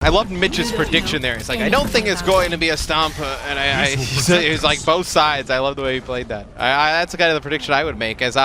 I loved Mitch's prediction there. He's like, I don't think it's going to be a stomp, and he's like both sides. I love the way he played that. That's the kind of the prediction I would make. As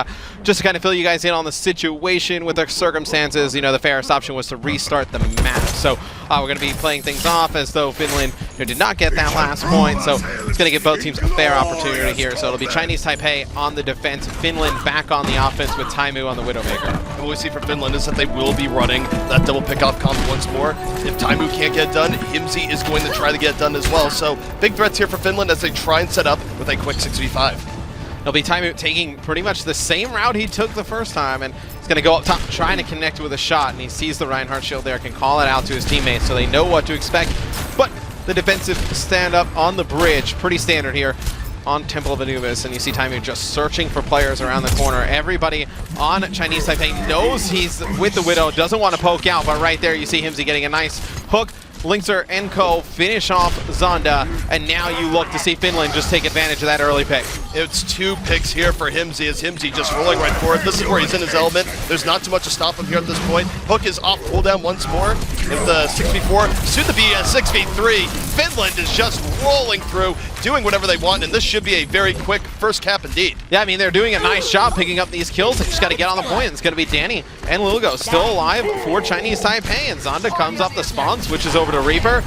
just to kind of fill you guys in on the situation with the circumstances, you know, the fairest option was to restart the map. So we're going to be playing things off as though Finland did not get that last point. So it's going to give both teams a fair opportunity here. So it'll be Chinese Taipei on the defense, Finland back on the offense with Taimou on the Widowmaker. What we see from Finland is that they will be running that double pick-off combo once more. If Taimou can't get it done, Hymzi is going to try to get it done as well. So big threats here for Finland as they try and set up with a quick 6v5. It'll be Taimou taking pretty much the same route he took the first time, and he's going to go up top trying to connect with a shot, and he sees the Reinhardt shield there, can call it out to his teammates so they know what to expect. But the defensive stand-up on the bridge, pretty standard here on Temple of Anubis, and you see Taimou just searching for players around the corner. Everybody on Chinese Taipei knows he's with the Widow, doesn't want to poke out, but right there you see Hymzi getting a nice hook. LiNkzr and co finish off Zonda, and now you look to see Finland just take advantage of that early pick. It's 2 picks here for Hymzi, as Hymzi just rolling right forward. This is where he's in his element. There's not too much to stop him here at this point. Hook is off cooldown once more. If the 6v4, soon to be a 6v3. Finland is just rolling through, doing whatever they want, and this should be a very quick first cap indeed. Yeah, I mean, they're doing a nice job picking up these kills. They just got to get on the point. It's going to be Danny and Lilgho still alive for Chinese Taipei, and Zonda comes off the spawn, switches over to Reaper.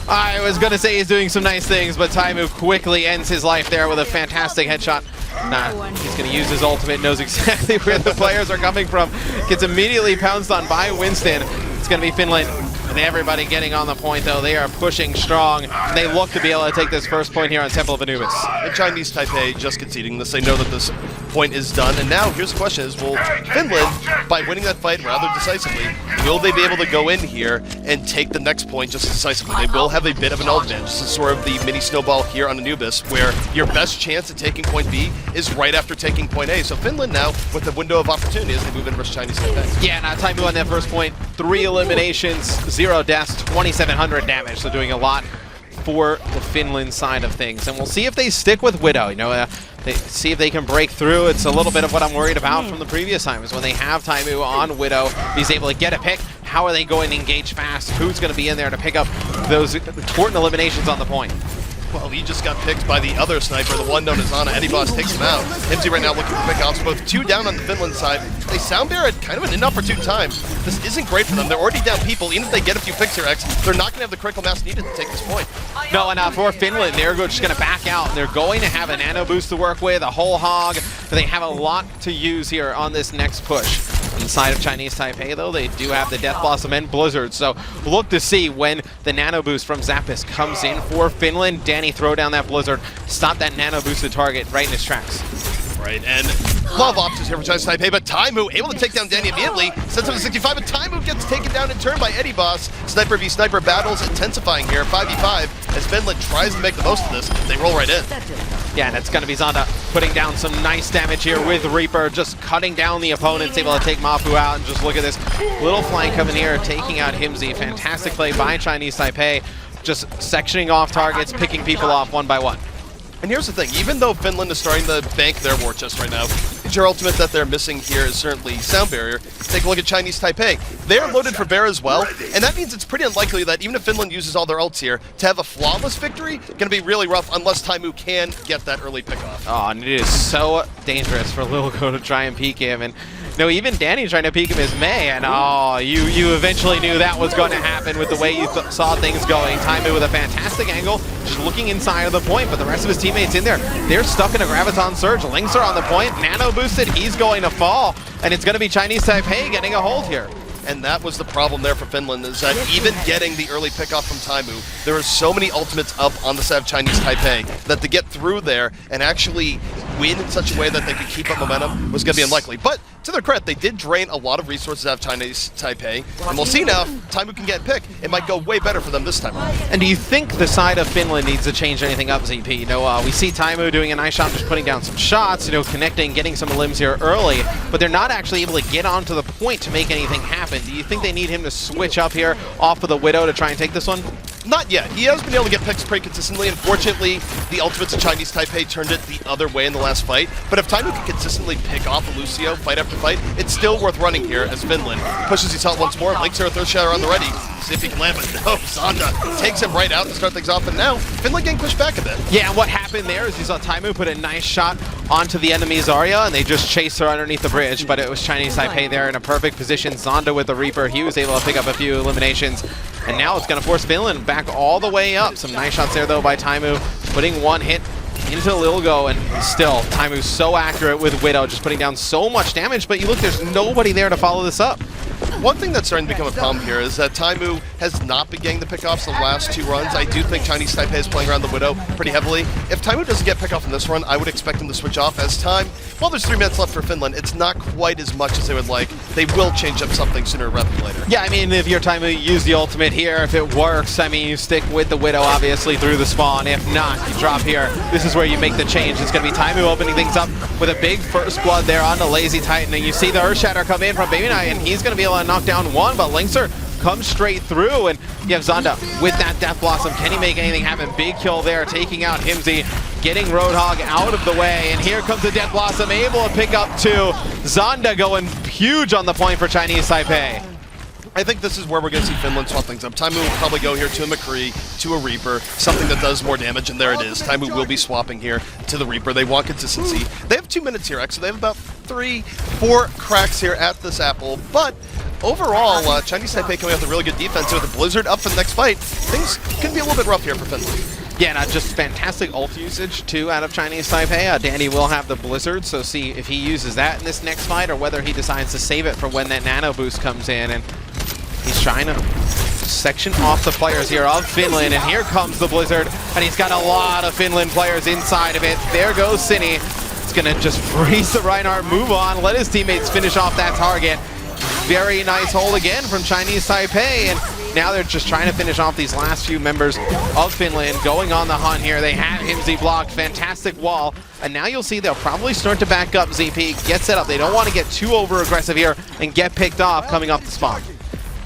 I was going to say he's doing some nice things, but Taimou quickly ends his life there with a fantastic headshot. He's going to use his ultimate, knows exactly where the players are coming from. Gets immediately pounced on by Winston. It's going to be Finland. And everybody getting on the point, though. They are pushing strong. They look to be able to take this first point here on Temple of Anubis. The Chinese Taipei just conceding this. They know that this point is done. And now here's the question is, will Finland, by winning that fight rather decisively, will they be able to go in here and take the next point just decisively? They will have a bit of an advantage. This is sort of the mini snowball here on Anubis, where your best chance at taking point B is right after taking point A. So Finland now with the window of opportunity as they move in versus Chinese Taipei. Yeah, now Taimou on that first point, 3 eliminations, 0 deaths, 2,700 damage, so doing a lot for the Finland side of things. And we'll see if they stick with Widow, you know, see if they can break through. It's a little bit of what I'm worried about from the previous times. When they have Taimou on Widow, he's able to get a pick. How are they going to engage fast? Who's going to be in there to pick up those important eliminations on the point? Well, he just got picked by the other sniper, the one known as EDIBOSS takes him out. Hymzi right now looking for pick-offs, both 2 down on the Finland side. They sound there at kind of an inopportune time. This isn't great for them. They're already down people. Even if they get a few picks here, X, they're not going to have the critical mass needed to take this point. No, and for Finland, they're just going to back out. And they're going to have a nano boost to work with, a whole hog. They have a lot to use here on this next push. Inside of Chinese Taipei, though, they do have the Death Blossom and Blizzard, so look to see when the nano boost from zappis comes in for Finland. Danny throw down that Blizzard, stop that nano boosted target right in his tracks. Right, and a lot of options here for Chinese Taipei, but Taimou able to take down Danny immediately, sends him to 65, but Taimou gets taken down in turn by EDIBOSS. Sniper v sniper battles intensifying here, 5v5, as Finland tries to make the most of this. They roll right in. Yeah, and it's going to be Zonda putting down some nice damage here with Reaper, just cutting down the opponents, able to take Mafu out, and just look at this little flank coming here, taking out Hymzi. Fantastic play by Chinese Taipei, just sectioning off targets, picking people off one by one. And here's the thing, even though Finland is starting to bank their war chest right now, your ultimate that they're missing here is certainly Sound Barrier. Take a look at Chinese Taipei. They're loaded for Bear as well, and that means it's pretty unlikely that even if Finland uses all their ults here, to have a flawless victory, going to be really rough unless Taimou can get that early pickoff. Oh, and it is so dangerous for Lilgho to try and peek him, and no, even Danny trying to peek him is May, and oh, you eventually knew that was going to happen with the way you saw things going. Taimou with a fantastic angle, just looking inside of the point, but the rest of his teammates in there, they're stuck in a Graviton Surge. LiNkzr on the point, nano boosted, he's going to fall, and it's going to be Chinese Taipei getting a hold here. And that was the problem there for Finland, is that even getting the early pickoff from Taimou, there were so many ultimates up on the side of Chinese Taipei that to get through there and actually win in such a way that they could keep up momentum was going to be unlikely. But to their credit, they did drain a lot of resources out of Chinese Taipei, and we'll see now if Taimou can get picked. It might go way better for them this time around. And do you think the side of Finland needs to change anything up, ZP? You know, we see Taimou doing a nice job just putting down some shots, you know, connecting, getting some limbs here early, but they're not actually able to get onto the point to make anything happen. Do you think they need him to switch up here off of the Widow to try and take this one? Not yet. He has been able to get picks pretty consistently. Unfortunately, the ultimates of Chinese Taipei turned it the other way in the last fight. But if Taimou can consistently pick off a Lucio fight after fight, it's still worth running here as Finland pushes his out once more. LiNkzr a third shatter on the ready. See if he can land, but no, Zonda takes him right out to start things off. And now, Finland getting pushed back a bit. Yeah, and what happened there is you saw Taimou put a nice shot onto the enemy's Zarya, and they just chased her underneath the bridge, but it was Chinese Taipei there in a perfect position. Zonda with the Reaper, he was able to pick up a few eliminations, and now it's going to force Finland back all the way up. Some nice shots there, though, by Taimou, putting one hit into Lilgho, and still, Taimou's so accurate with Widow, just putting down so much damage, but you look, there's nobody there to follow this up. One thing that's starting to become a problem here is that Taimou has not been getting the pickoffs the last 2 runs. I do think Chinese Taipei is playing around the Widow pretty heavily. If Taimou doesn't get pickoff in this run, I would expect him to switch off as time. While there's 3 minutes left for Finland, it's not quite as much as they would like. They will change up something sooner rather than later. Yeah, I mean, if you're Taimou, you use the ultimate here. If it works, I mean, you stick with the Widow, obviously, through the spawn. If not, you drop here. This is where you make the change. It's going to be Taimou opening things up with a big first blood there on the LazyTitan. And you see the Earthshatter come in from Baby Knight, and he's going to be able to knock down one, but LiNkzr comes straight through, and you have Zonda with that Death Blossom. Can he make anything happen? Big kill there, taking out Hymzi, getting Roadhog out of the way, and here comes the Death Blossom, able to pick up 2. Zonda going huge on the point for Chinese Taipei. I think this is where we're going to see Finland swap things up. Taimou will probably go here to a McCree, to a Reaper, something that does more damage, and there it is. Taimou will be swapping here to the Reaper. They want consistency. They have 2 minutes here, actually. They have about 3-4 cracks here at this apple, but overall, Chinese Taipei coming out with a really good defense. With the Blizzard up for the next fight, things can be a little bit rough here for Finland. Yeah, not just fantastic ult usage, too, out of Chinese Taipei. Danny will have the Blizzard, so see if he uses that in this next fight or whether he decides to save it for when that nano boost comes in. And he's trying to section off the players here of Finland, and here comes the Blizzard, and he's got a lot of Finland players inside of it. There goes Tseini. It's going to just freeze the Reinhardt, move on, let his teammates finish off that target. Very nice hold again from Chinese Taipei, and now they're just trying to finish off these last few members of Finland, going on the hunt here. They have Hymzi blocked, fantastic wall, and now you'll see they'll probably start to back up ZP, get set up. They don't want to get too over-aggressive here and get picked off coming off the spawn.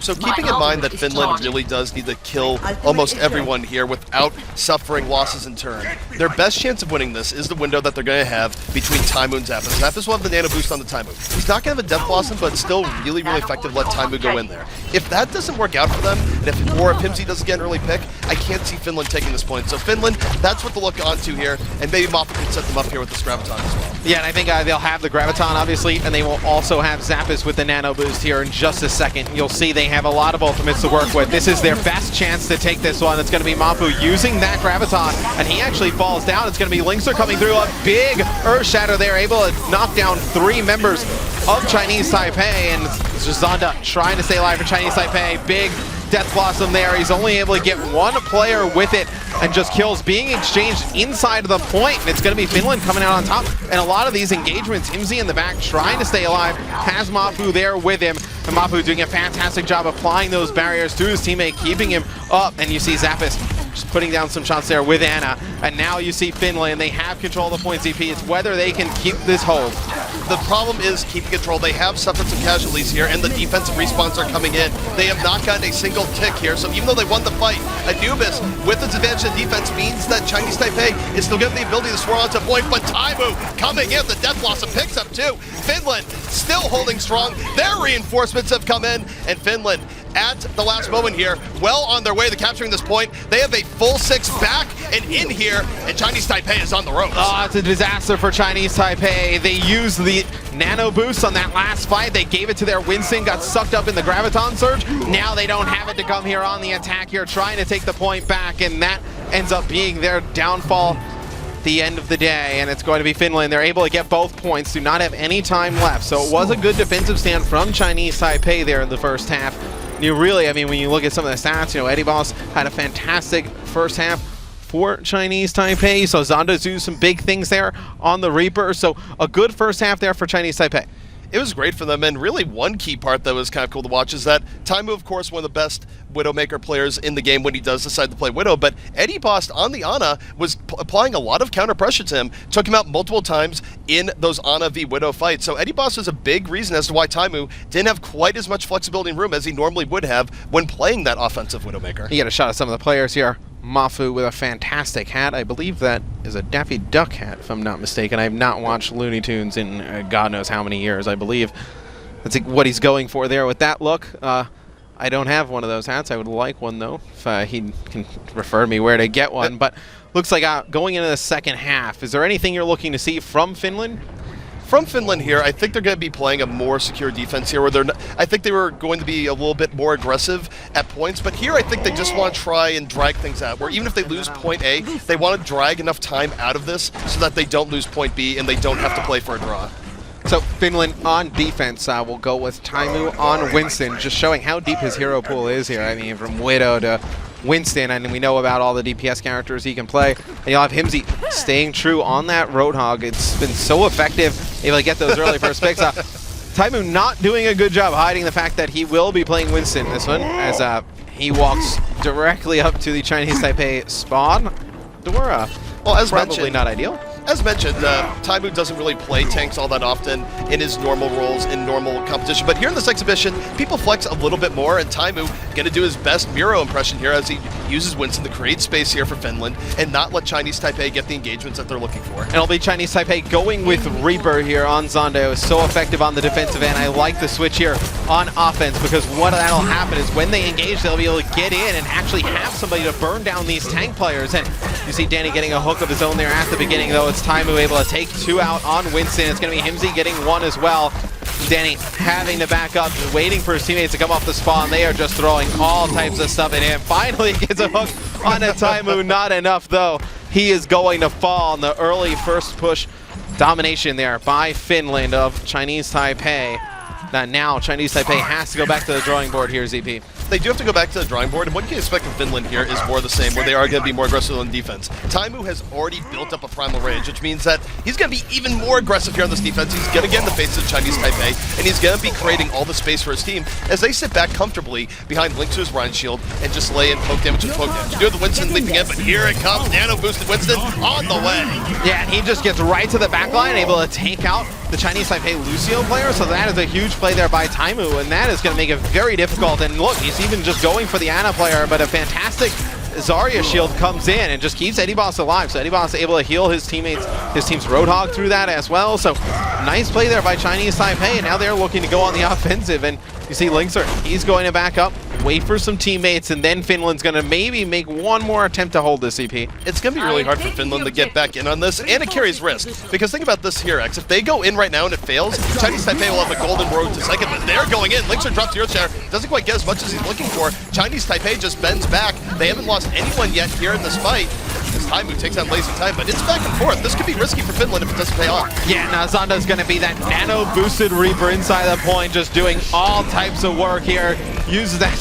So keeping in mind that Finland really does need to kill almost everyone here without suffering losses in turn, their best chance of winning this is the window that they're going to have between Taimou and zappis. zappis will have the nano boost on the Taimou. He's not going to have a Death Blossom, but it's still really, really effective to let Taimou go in there. If that doesn't work out for them, and if Hymzi doesn't get an early pick, I can't see Finland taking this point. So Finland, that's what to look onto here, and maybe mafu can set them up here with this Graviton as well. Yeah, and I think they'll have the Graviton, obviously, and they will also have zappis with the nano boost here in just a second. You'll see they have a lot of ultimates to work with. This is their best chance to take this one. It's going to be mafu using that Graviton, and he actually falls down. It's going to be LiNkzr coming through. A big Earthshatter there, able to knock down 3 members of Chinese Taipei, and Zonda trying to stay alive for Chinese Taipei. Big Death Blossom there. He's only able to get 1 player with it, and just kills being exchanged inside of the point, and it's going to be Finland coming out on top. And a lot of these engagements, Hymzi in the back trying to stay alive, has mafu there with him, and mafu doing a fantastic job applying those barriers to his teammate, keeping him up. And you see zappis just putting down some shots there with Anna, and now you see Finland, they have control of the point ZP. It's whether they can keep this hold. The problem is keeping control. They have suffered some casualties here, and the defensive respawns are coming in. They have not gotten a single tick here, so even though they won the fight, Anubis, with its advantage in defense, means that Chinese Taipei is still getting the ability to swirl onto point, but Taimou coming in, the Death Blossom picks up 2. Finland still holding strong. Their reinforcements have come in, and Finland, at the last moment here, well on their way to capturing this point. They have a full 6 back and in here, and Chinese Taipei is on the ropes. Oh, it's a disaster for Chinese Taipei. They used the nano boost on that last fight. They gave it to their Winston, got sucked up in the Graviton Surge. Now they don't have it to come here on the attack here, trying to take the point back, and that ends up being their downfall the end of the day, and it's going to be Finland. They're able to get both points, do not have any time left. So it was a good defensive stand from Chinese Taipei there in the first half. You really, I mean, when you look at some of the stats, you know, EDIBOSS had a fantastic first half for Chinese Taipei. So Zonda do some big things there on the Reaper. So a good first half there for Chinese Taipei. It was great for them, and really one key part that was kind of cool to watch is that Taimou, of course, one of the best Widowmaker players in the game when he does decide to play Widow, but EDIBOSS on the Ana was applying a lot of counter pressure to him, took him out multiple times in those Ana v Widow fights. So EDIBOSS was a big reason as to why Taimou didn't have quite as much flexibility in room as he normally would have when playing that offensive Widowmaker. You get a shot at some of the players here. Mafu with a fantastic hat. I believe that is a Daffy Duck hat, if I'm not mistaken. I have not watched Looney Tunes in God knows how many years, I believe. That's what he's going for there with that look. I don't have one of those hats. I would like one, though, if he can refer me where to get one. But looks like going into the second half, is there anything you're looking to see from Finland? From Finland here, I think they're going to be playing a more secure defense here, where I think they were going to be a little bit more aggressive at points, but here I think they just want to try and drag things out, where even if they lose point A, they want to drag enough time out of this so that they don't lose point B and they don't have to play for a draw. So Finland on defense will go with Taimou on Winston, just showing how deep his hero pool is here. I mean, from Widow to Winston, and we know about all the DPS characters he can play. And you'll have Hymzi staying true on that Roadhog. It's been so effective, able to get those early first picks. Taimou not doing a good job hiding the fact that he will be playing Winston this one, as he walks directly up to the Chinese Taipei spawn door. Well, as probably mentioned, not ideal. As mentioned, Taimou doesn't really play tanks all that often in his normal roles in normal competition, but here in this exhibition, people flex a little bit more, and Taimou going to do his best Miro impression here as he uses Winston to create space here for Finland and not let Chinese Taipei get the engagements that they're looking for. And it'll be Chinese Taipei going with Reaper here on Zonda. It was so effective on the defensive end. I like the switch here on offense, because what that'll happen is when they engage, they'll be able to get in and actually have somebody to burn down these tank players. And you see Danny getting a hook of his own there at the beginning, though. It's Taimou able to take two out on Winston. It's going to be Hymzi getting one as well. Danny having to back up, just waiting for his teammates to come off the spawn. They are just throwing all types of stuff at him. Finally gets a hook on a Taimou. Not enough, though. He is going to fall in the early first push domination there by Finland of Chinese Taipei. That now Chinese Taipei has to go back to the drawing board here, ZP. They do have to go back to the drawing board, and what you can expect from Finland here is more of the same, where they are going to be more aggressive on defense. Taimou has already built up a primal rage, which means that he's going to be even more aggressive here on this defense. He's going to get in the face of Chinese Taipei, and he's going to be creating all the space for his team as they sit back comfortably behind LiNkzr's Rhine Shield and just lay in poke damage and poke damage. You do have the Winston leaping in, but here it comes. Nano boosted Winston on the way. Yeah, and he just gets right to the back line, able to take out the Chinese Taipei Lucio player, so that is a huge play there by Taimou, and that is going to make it very difficult. And look, he's even just going for the Ana player, but a fantastic Zarya shield comes in and just keeps EDIBOSS alive. So EDIBOSS able to heal his team's Roadhog through that as well. So nice play there by Chinese Taipei, and now they're looking to go on the offensive. And you see LiNkzr, he's going to back up, wait for some teammates, and then Finland's going to maybe make one more attempt to hold this CP. It's going to be really hard for Finland to get back in on this, and it carries risk. Because think about this here, X. If they go in right now and it fails, Chinese Taipei will have a golden road to second, but they're going in. LiNkzr drops the Earth Shatter, doesn't quite get as much as he's looking for. Chinese Taipei just bends back. They haven't lost anyone yet here in this fight. As Taimou takes on LazyTitan, but it's back and forth. This could be risky for Finland if it doesn't pay off. Yeah, now Zonda's going to be that nano-boosted Reaper inside the point, just doing all types of work here. Uses that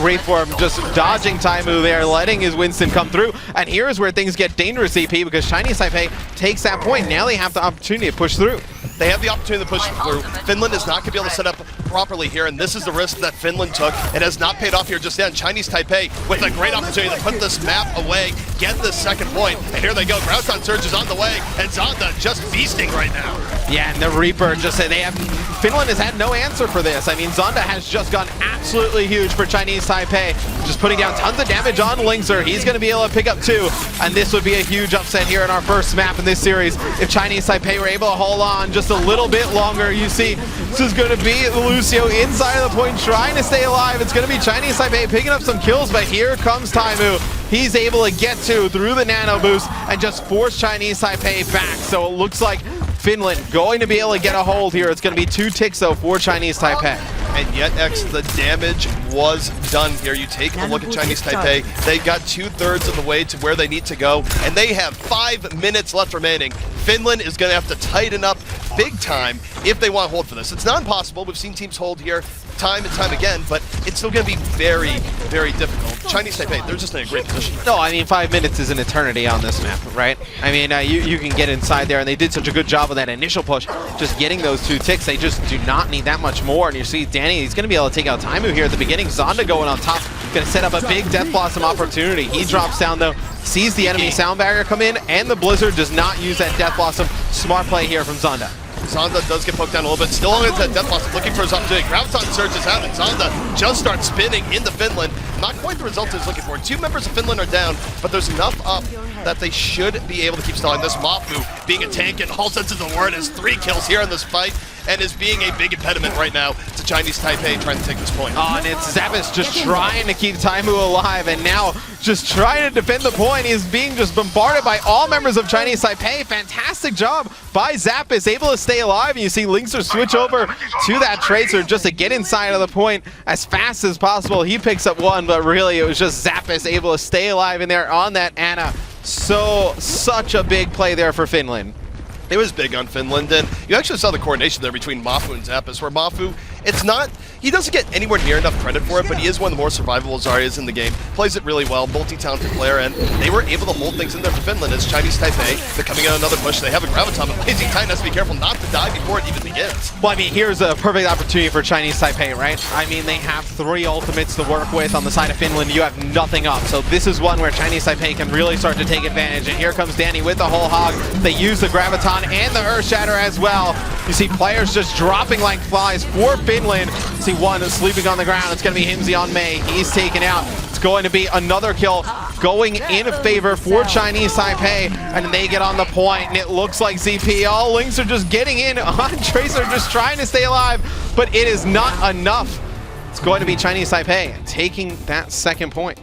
reform, just dodging Taimou there, letting his Winston come through. And here's where things get dangerous, CP, because Chinese Taipei takes that point. Now they have the opportunity to push through. They have the opportunity to push through. Finland is not going to be able to set up properly here, and this is the risk that Finland took. It has not paid off here just yet. Chinese Taipei with a great opportunity to put this map away, get this second point, and here they go. Groundtown Surge is on the way, and Zonda just feasting right now. Yeah, and the Reaper just said Finland has had no answer for this. I mean, Zonda has just gone absolutely huge for Chinese Taipei, just putting down tons of damage on LiNkzr. He's going to be able to pick up two, and this would be a huge upset here in our first map in this series if Chinese Taipei were able to hold on just a little bit longer. You see, this is going to be Lucio inside of the point trying to stay alive. It's going to be Chinese Taipei picking up some kills, but here comes Taimou. He's able to get two through the nano boost and just force Chinese Taipei back. So it looks like Finland going to be able to get a hold here. It's going to be 2 ticks though for Chinese Taipei. And yet, X, the damage was done here. You take a look at Chinese Taipei. They got 2/3 of the way to where they need to go, and they have 5 minutes left remaining. Finland is going to have to tighten up big time if they want to hold for this. It's not impossible. We've seen teams hold here time and time again, but it's still going to be very, very difficult. Chinese Taipei, they're just in a great position. No, I mean, 5 minutes is an eternity on this map, right? I mean, you can get inside there, and they did such a good job of that initial push, just getting those 2 ticks. They just do not need that much more. And you see Danny, he's going to be able to take out Taimou here at the beginning. Zonda going on top, going to set up a big Death Blossom opportunity. He drops down, though, sees the enemy sound barrier come in, and the Blizzard does not use that Death Blossom. Smart play here from Zonda. Zonda does get poked down a little bit, still on into that Death Blossom, looking for his opportunity. Graviton surges out, and Zonda just starts spinning into Finland. Not quite the result he's looking for. 2 members of Finland are down, but there's enough up that they should be able to keep stalling this. Mafu, being a tank in all senses of the word, has 3 kills here in this fight, and is being a big impediment right now to Chinese Taipei trying to take this point. Oh, and it's zappis just trying to keep Taimou alive, and now just trying to defend the point. He's being just bombarded by all members of Chinese Taipei. Fantastic job by zappis, able to stay alive, and you see LiNkzr switch over to that Tracer just to get inside of the point as fast as possible. He picks up 1, but really it was just zappis able to stay alive in there on that Ana. Such a big play there for Finland. It was big on Finland, and you actually saw the coordination there between Mafu and zappis, where Mafu, he doesn't get anywhere near enough credit for it, but he is one of the more survivable Zarya's in the game. Plays it really well, multi-talented player, and they were able to hold things in there for Finland as Chinese Taipei, they're coming on another push. They have a Graviton, but LazyTitan has to be careful not to die before it even begins. Well, I mean, here's a perfect opportunity for Chinese Taipei, right? I mean, they have 3 ultimates to work with on the side of Finland. You have nothing up, so this is one where Chinese Taipei can really start to take advantage, and here comes Danny with the whole hog. They use the Graviton and the Earth Shatter as well. You see players just dropping like flies for Finland. See one sleeping on the ground. It's going to be Hymzi on May. He's taken out. It's going to be another kill going in favor for Chinese Taipei, and they get on the point, and it looks like ZP. All LiNkzr just getting in on Tracer, just trying to stay alive, but it is not enough. It's going to be Chinese Taipei taking that 2nd point.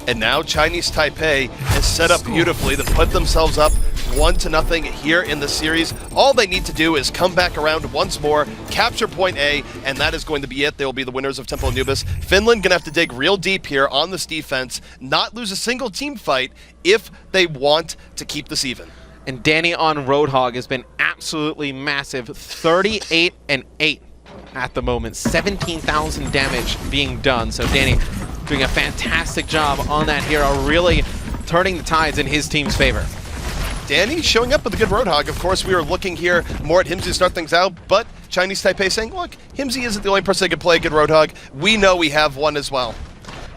And now Chinese Taipei is set up beautifully to put themselves up 1-0 here in the series. All they need to do is come back around once more, capture point A, and that is going to be it. They will be the winners of Temple Anubis. Finland gonna have to dig real deep here on this defense, not lose a single team fight if they want to keep this even. And Danny on Roadhog has been absolutely massive, 38-8 at the moment, 17,000 damage being done. So Danny doing a fantastic job on that hero, really turning the tides in his team's favor. Danny showing up with a good Roadhog. Of course, we were looking here more at Hymzi to start things out, but Chinese Taipei saying, look, Hymzi isn't the only person that can play a good Roadhog. We know we have one as well.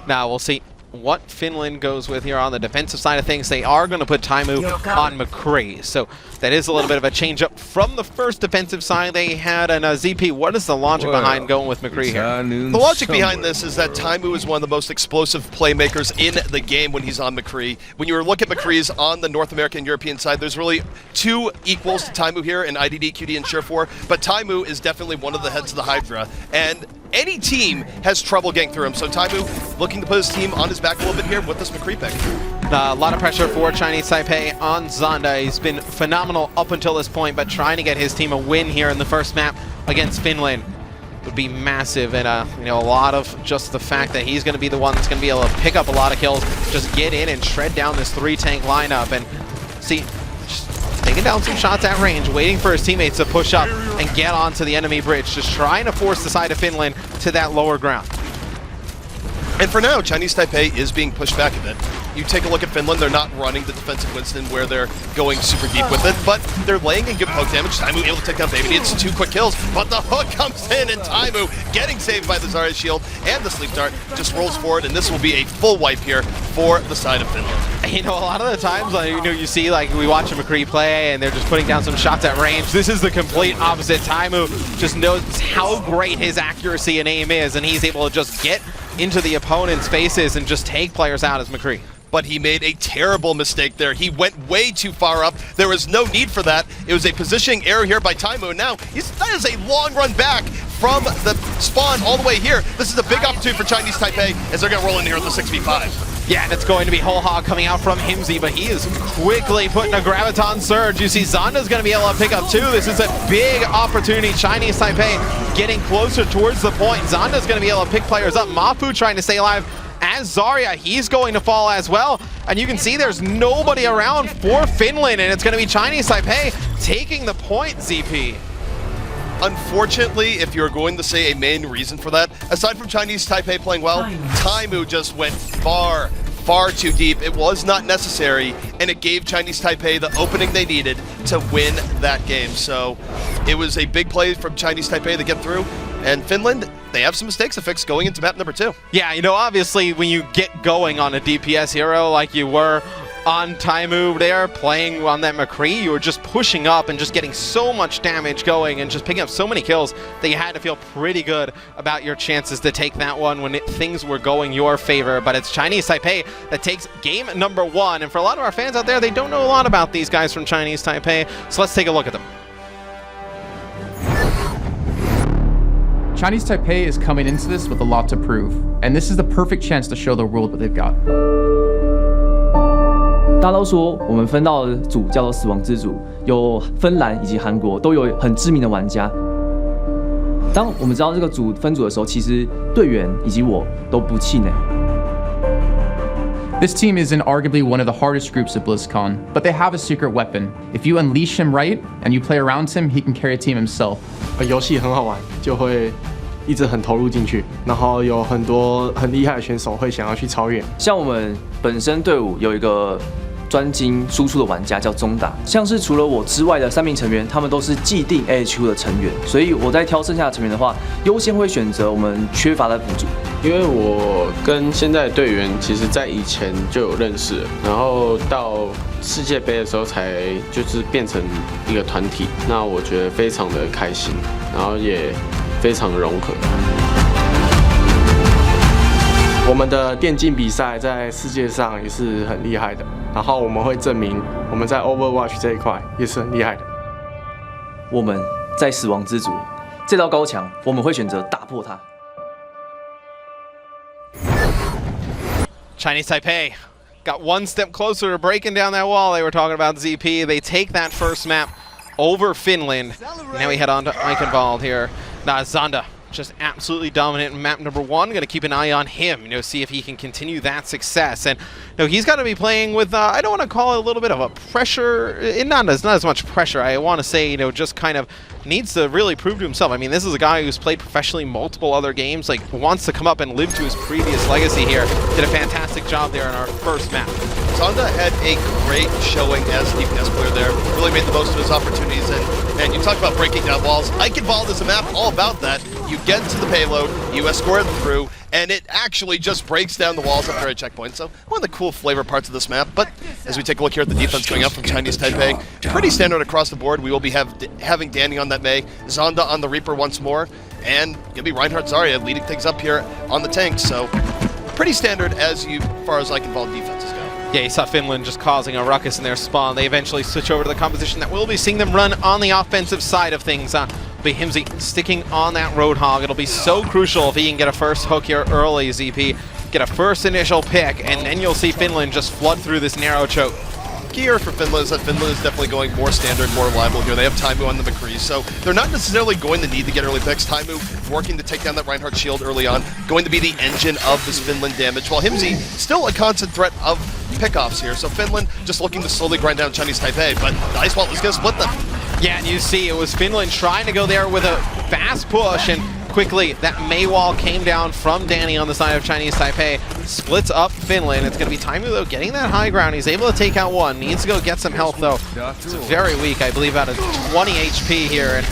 Now we'll see what Finland goes with here on the defensive side of things. They are going to put Taimou on McCree, so that is a little bit of a change up from the first defensive side they had. And ZP, what is the logic behind going with McCree here? The logic behind this is that Taimou is one of the most explosive playmakers in the game when he's on McCree. When you look at McCree's on the North American European side, there's really 2 equals to Taimou here in IDD, QD, and Surefour, but Taimou is definitely one of the heads of the Hydra, and any team has trouble getting through him. So Taimou looking to put his team on his back a little bit here with this McCree pick. A lot of pressure for Chinese Taipei on Zonda. He's been phenomenal up until this point, but trying to get his team a win here in the first map against Finland would be massive. And a lot of just the fact that he's going to be the one that's going to be able to pick up a lot of kills, just get in and shred down this 3-tank lineup. And see, just taking down some shots at range, waiting for his teammates to push up and get onto the enemy bridge, just trying to force the side of Finland to that lower ground. And for now, Chinese Taipei is being pushed back a bit. You take a look at Finland, they're not running the defensive Winston where they're going super deep with it, but they're laying in good poke damage. Taimou able to take down Baby. It's 2 quick kills, but the hook comes in, and Taimou getting saved by the Zarya shield and the sleep dart just rolls forward, and this will be a full wipe here for the side of Finland. You know, a lot of the times, you see, like, we watch a McCree play and they're just putting down some shots at range. This is the complete opposite. Taimou just knows how great his accuracy and aim is, and he's able to just get into the opponent's faces and just take players out as McCree. But he made a terrible mistake there. He went way too far up. There was no need for that. It was a positioning error here by Taimou. Now, that is a long run back from the spawn all the way here. This is a big opportunity for Chinese Taipei as they're going to roll in here with the 6v5. Yeah, and it's going to be whole hog coming out from Hymzi, but he is quickly putting a Graviton Surge. You see Zonda's going to be able to pick up 2. This is a big opportunity. Chinese Taipei getting closer towards the point. Zonda's going to be able to pick players up. Mafu trying to stay alive. As Zarya, he's going to fall as well. And you can see there's nobody around for Finland, and it's going to be Chinese Taipei taking the point, ZP. Unfortunately, if you're going to say a main reason for that, aside from Chinese Taipei playing well, Taimou just went far too deep. It was not necessary, and it gave Chinese Taipei the opening they needed to win that game. So it was a big play from Chinese Taipei to get through, and Finland, they have some mistakes to fix going into map number 2. Yeah, you know, obviously when you get going on a DPS hero like you were on Taimou there, playing on that McCree, you were just pushing up and just getting so much damage going and just picking up so many kills that you had to feel pretty good about your chances to take that one when things were going your favor. But it's Chinese Taipei that takes game number 1. And for a lot of our fans out there, they don't know a lot about these guys from Chinese Taipei. So let's take a look at them. Chinese Taipei is coming into this with a lot to prove, and this is the perfect chance to show the world what they've got. 大家都说我们分到的组叫做死亡之组，有芬兰以及韩国都有很知名的玩家。当我们知道这个组分组的时候，其实队员以及我都不气馁。This team is in arguably one of the hardest groups at BlizzCon, but they have a secret weapon. If you unleash him right and you play around him, he can carry a team himself. 游戏很好玩，就会一直很投入进去，然后有很多很厉害的选手会想要去超越。像我们本身队伍有一个专精输出的玩家叫 Zonda， 像是除了我之外的3名成员，他们都是既定 AHQ 的成员，所以我在挑剩下的成员的话，优先会选择我们缺乏的补助。因为我跟现在的队员其实在以前就有认识，然后到世界杯的时候才就是变成一个团体，那我觉得非常的开心，然后也非常融合。我们的电竞比赛在世界上也是很厉害的，然后我们会证明我们在 Overwatch 这一块也是很厉害的。我们在死亡之组这道高墙，我们会选择打破它。Chinese Taipei got one step closer to breaking down that wall they were talking about, ZP. They take that first map over Finland. Now we head on to Aichenwald here. Now Zonda just absolutely dominant in map number 1. Going to keep an eye on him, you know, see if he can continue that success. And you know, he's got to be playing with, I don't want to call it a little bit of a pressure, not as much pressure. I want to say, you know, just kind of needs to really prove to himself. I mean, this is a guy who's played professionally multiple other games, like wants to come up and live to his previous legacy here. Did a fantastic job there in our first map. Zonda had a great showing as a DPS player there. Really made the most of his opportunities. And you talk about breaking down walls. Eichenwald is a map all about that. You get to the payload, you escort it through, and it actually just breaks down the walls after a checkpoint. So one of the cool flavor parts of this map. But as we take a look here at the defense coming up from Chinese Taipei, pretty standard across the board. We will be having Danny on that Mei, Zonda on the Reaper once more, and gonna be Reinhardt Zarya leading things up here on the tank. So pretty standard as far as Eichenwald defenses go. Yeah, you saw Finland just causing a ruckus in their spawn. They eventually switch over to the composition that we'll be seeing them run on the offensive side of things. Be Hymzi sticking on that Roadhog. It'll be so crucial if he can get a first hook here early, ZP. Get a first initial pick, and then you'll see Finland just flood through this narrow choke. Gear for Finland is that Finland is definitely going more standard, more reliable here. They have Taimou on the McCree, so they're not necessarily going to need to get early picks. Taimou working to take down that Reinhardt shield early on, going to be the engine of this Finland damage, while Hymzi still a constant threat of pickoffs here. So Finland just looking to slowly grind down Chinese Taipei, but the Ice Wall is going to split them. Yeah, and you see it was Finland trying to go there with a fast push, and quickly that Mei wall came down from Danny on the side of Chinese Taipei, splits up Finland. It's going to be Taimou though getting that high ground. He's able to take out one, needs to go get some health though. It's very weak, I believe out of 20 HP here. And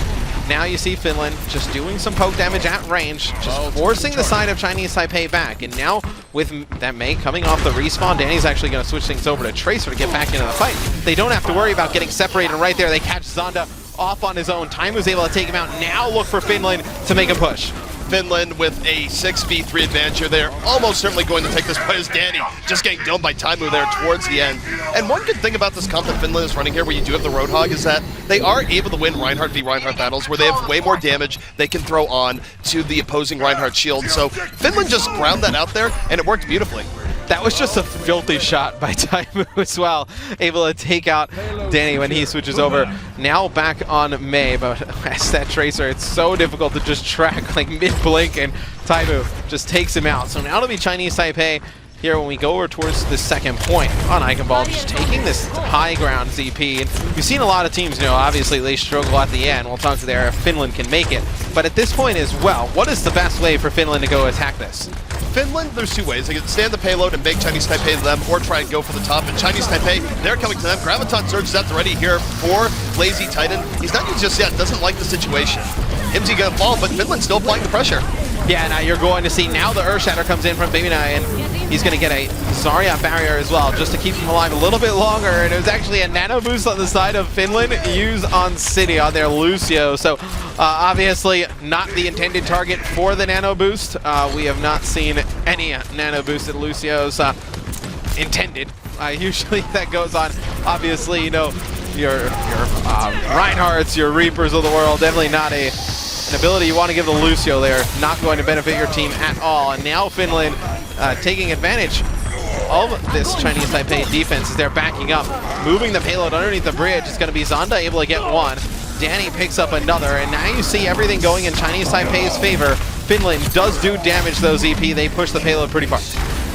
now you see Finland just doing some poke damage at range, just forcing the side of Chinese Taipei back. And now with that Mei coming off the respawn, Danny's actually going to switch things over to Tracer to get back into the fight. They don't have to worry about getting separated right there. They catch Zonda off on his own. Taimou's able to take him out. Now look for Finland to make a push. Finland with a 6v3 advantage here. They're almost certainly going to take this fight as Danny just getting domed by Taimou there towards the end. And one good thing about this comp that Finland is running here, where you do have the Roadhog, is that they are able to win Reinhardt v Reinhardt battles where they have way more damage they can throw on to the opposing Reinhardt shield. So Finland just ground that out there, and it worked beautifully. That was just a filthy shot by Taimou as well. Able to take out Danny when he switches over. Now back on Mei, but as that Tracer, it's so difficult to just track like mid-blink, and Taimou just takes him out. So now it'll be Chinese Taipei. here when we go over towards the second point on Eichenball, just taking this high ground ZP. And we've seen a lot of teams, obviously they struggle at the end. We'll talk to there if Finland can make it. But at this point as well, what is the best way for Finland to go attack this? Finland, there's two ways. They can stand the payload and make Chinese Taipei to them, or try and go for the top. And Chinese Taipei, they're coming to them. Graviton surges at the ready here for LazyTitan. He's not used just yet, doesn't like the situation. Hymzi gonna fall, but Finland's still applying the pressure. Yeah, now you're going to see now the Earthshatter comes in from Baby Nai, and he's going to get a Zarya barrier as well, just to keep him alive a little bit longer. And it was actually a nano boost on the side of Finland used on City on their Lucio. So obviously not the intended target for the nano boost. We have not seen any nano boosted Lucios intended. Usually that goes on, obviously, your Reinhardts, your Reapers of the world. Definitely not an ability you want to give the Lucio there. Not going to benefit your team at all. And now Finland taking advantage of this Chinese Taipei defense as they're backing up, moving the payload underneath the bridge. It's going to be Zonda able to get one. Danny picks up another, and now you see everything going in Chinese Taipei's favor. Finland does do damage though, ZP. They push the payload pretty far.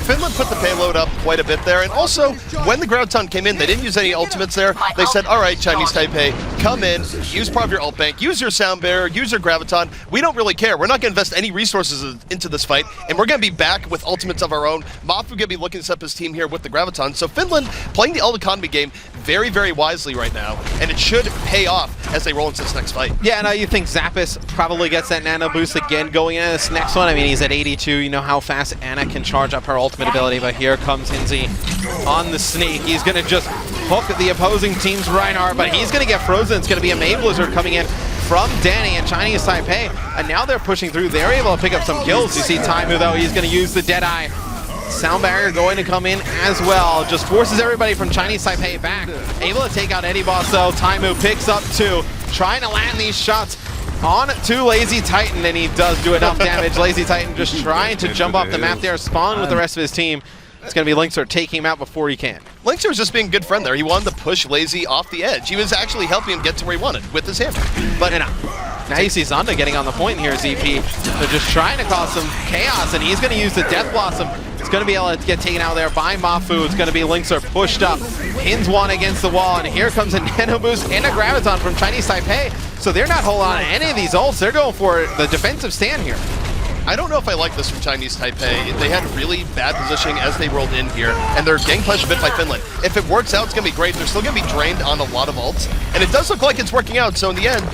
Finland put the payload up quite a bit there, and also when the Graviton came in, they didn't use any ultimates there. They said, all right, Chinese Taipei, come in, use part of your ult bank, use your sound barrier, use your Graviton. We don't really care. We're not going to invest any resources into this fight, and we're going to be back with ultimates of our own. Mafu going to be looking to set up his team here with the Graviton. So Finland playing the ult economy game very, very wisely right now, and it should pay off as they roll into this next fight. Yeah, now you think Zappis probably gets that nano boost again going into this next one. I mean, he's at 82. You know how fast Anna can charge up her ultimate ability, but here comes Hymzi on the sneak. He's going to just hook the opposing team's Reinhardt, but he's going to get frozen. It's going to be a May Blizzard coming in from Danny and Chinese Taipei, and now they're pushing through. They're able to pick up some kills. You see Taimou, though, he's going to use the Deadeye. Sound barrier going to come in as well. Just forces everybody from Chinese Taipei back. Able to take out EDIBOSS, though. Taimou picks up two, trying to land these shots on to LazyTitan, and he does do enough damage. LazyTitan just trying to jump off the map there, spawn with the rest of his team. It's going to be LiNkzr taking him out before he can. LiNkzr was just being a good friend there. He wanted to push Lazy off the edge. He was actually helping him get to where he wanted with his hammer. But now you see Zonda getting on the point here, ZP. They're just trying to cause some chaos, and he's going to use the Death Blossom. It's going to be able to get taken out there by Mafu. It's going to be LiNkzr pushed up. Pins one against the wall, and here comes a Nano Boost and a Graviton from Chinese Taipei. So they're not holding on to any of these ults. They're going for the defensive stand here. I don't know if I like this from Chinese Taipei. They had really bad positioning as they rolled in here, and they're getting punished a bit by Finland. If it works out, it's going to be great. They're still going to be drained on a lot of ults, and it does look like it's working out. So in the end,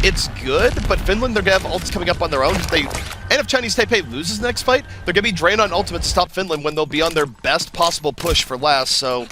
it's good, but Finland, they're going to have ults coming up on their own. And if Chinese Taipei loses the next fight, they're going to be drained on ultimate to stop Finland when they'll be on their best possible push for last. So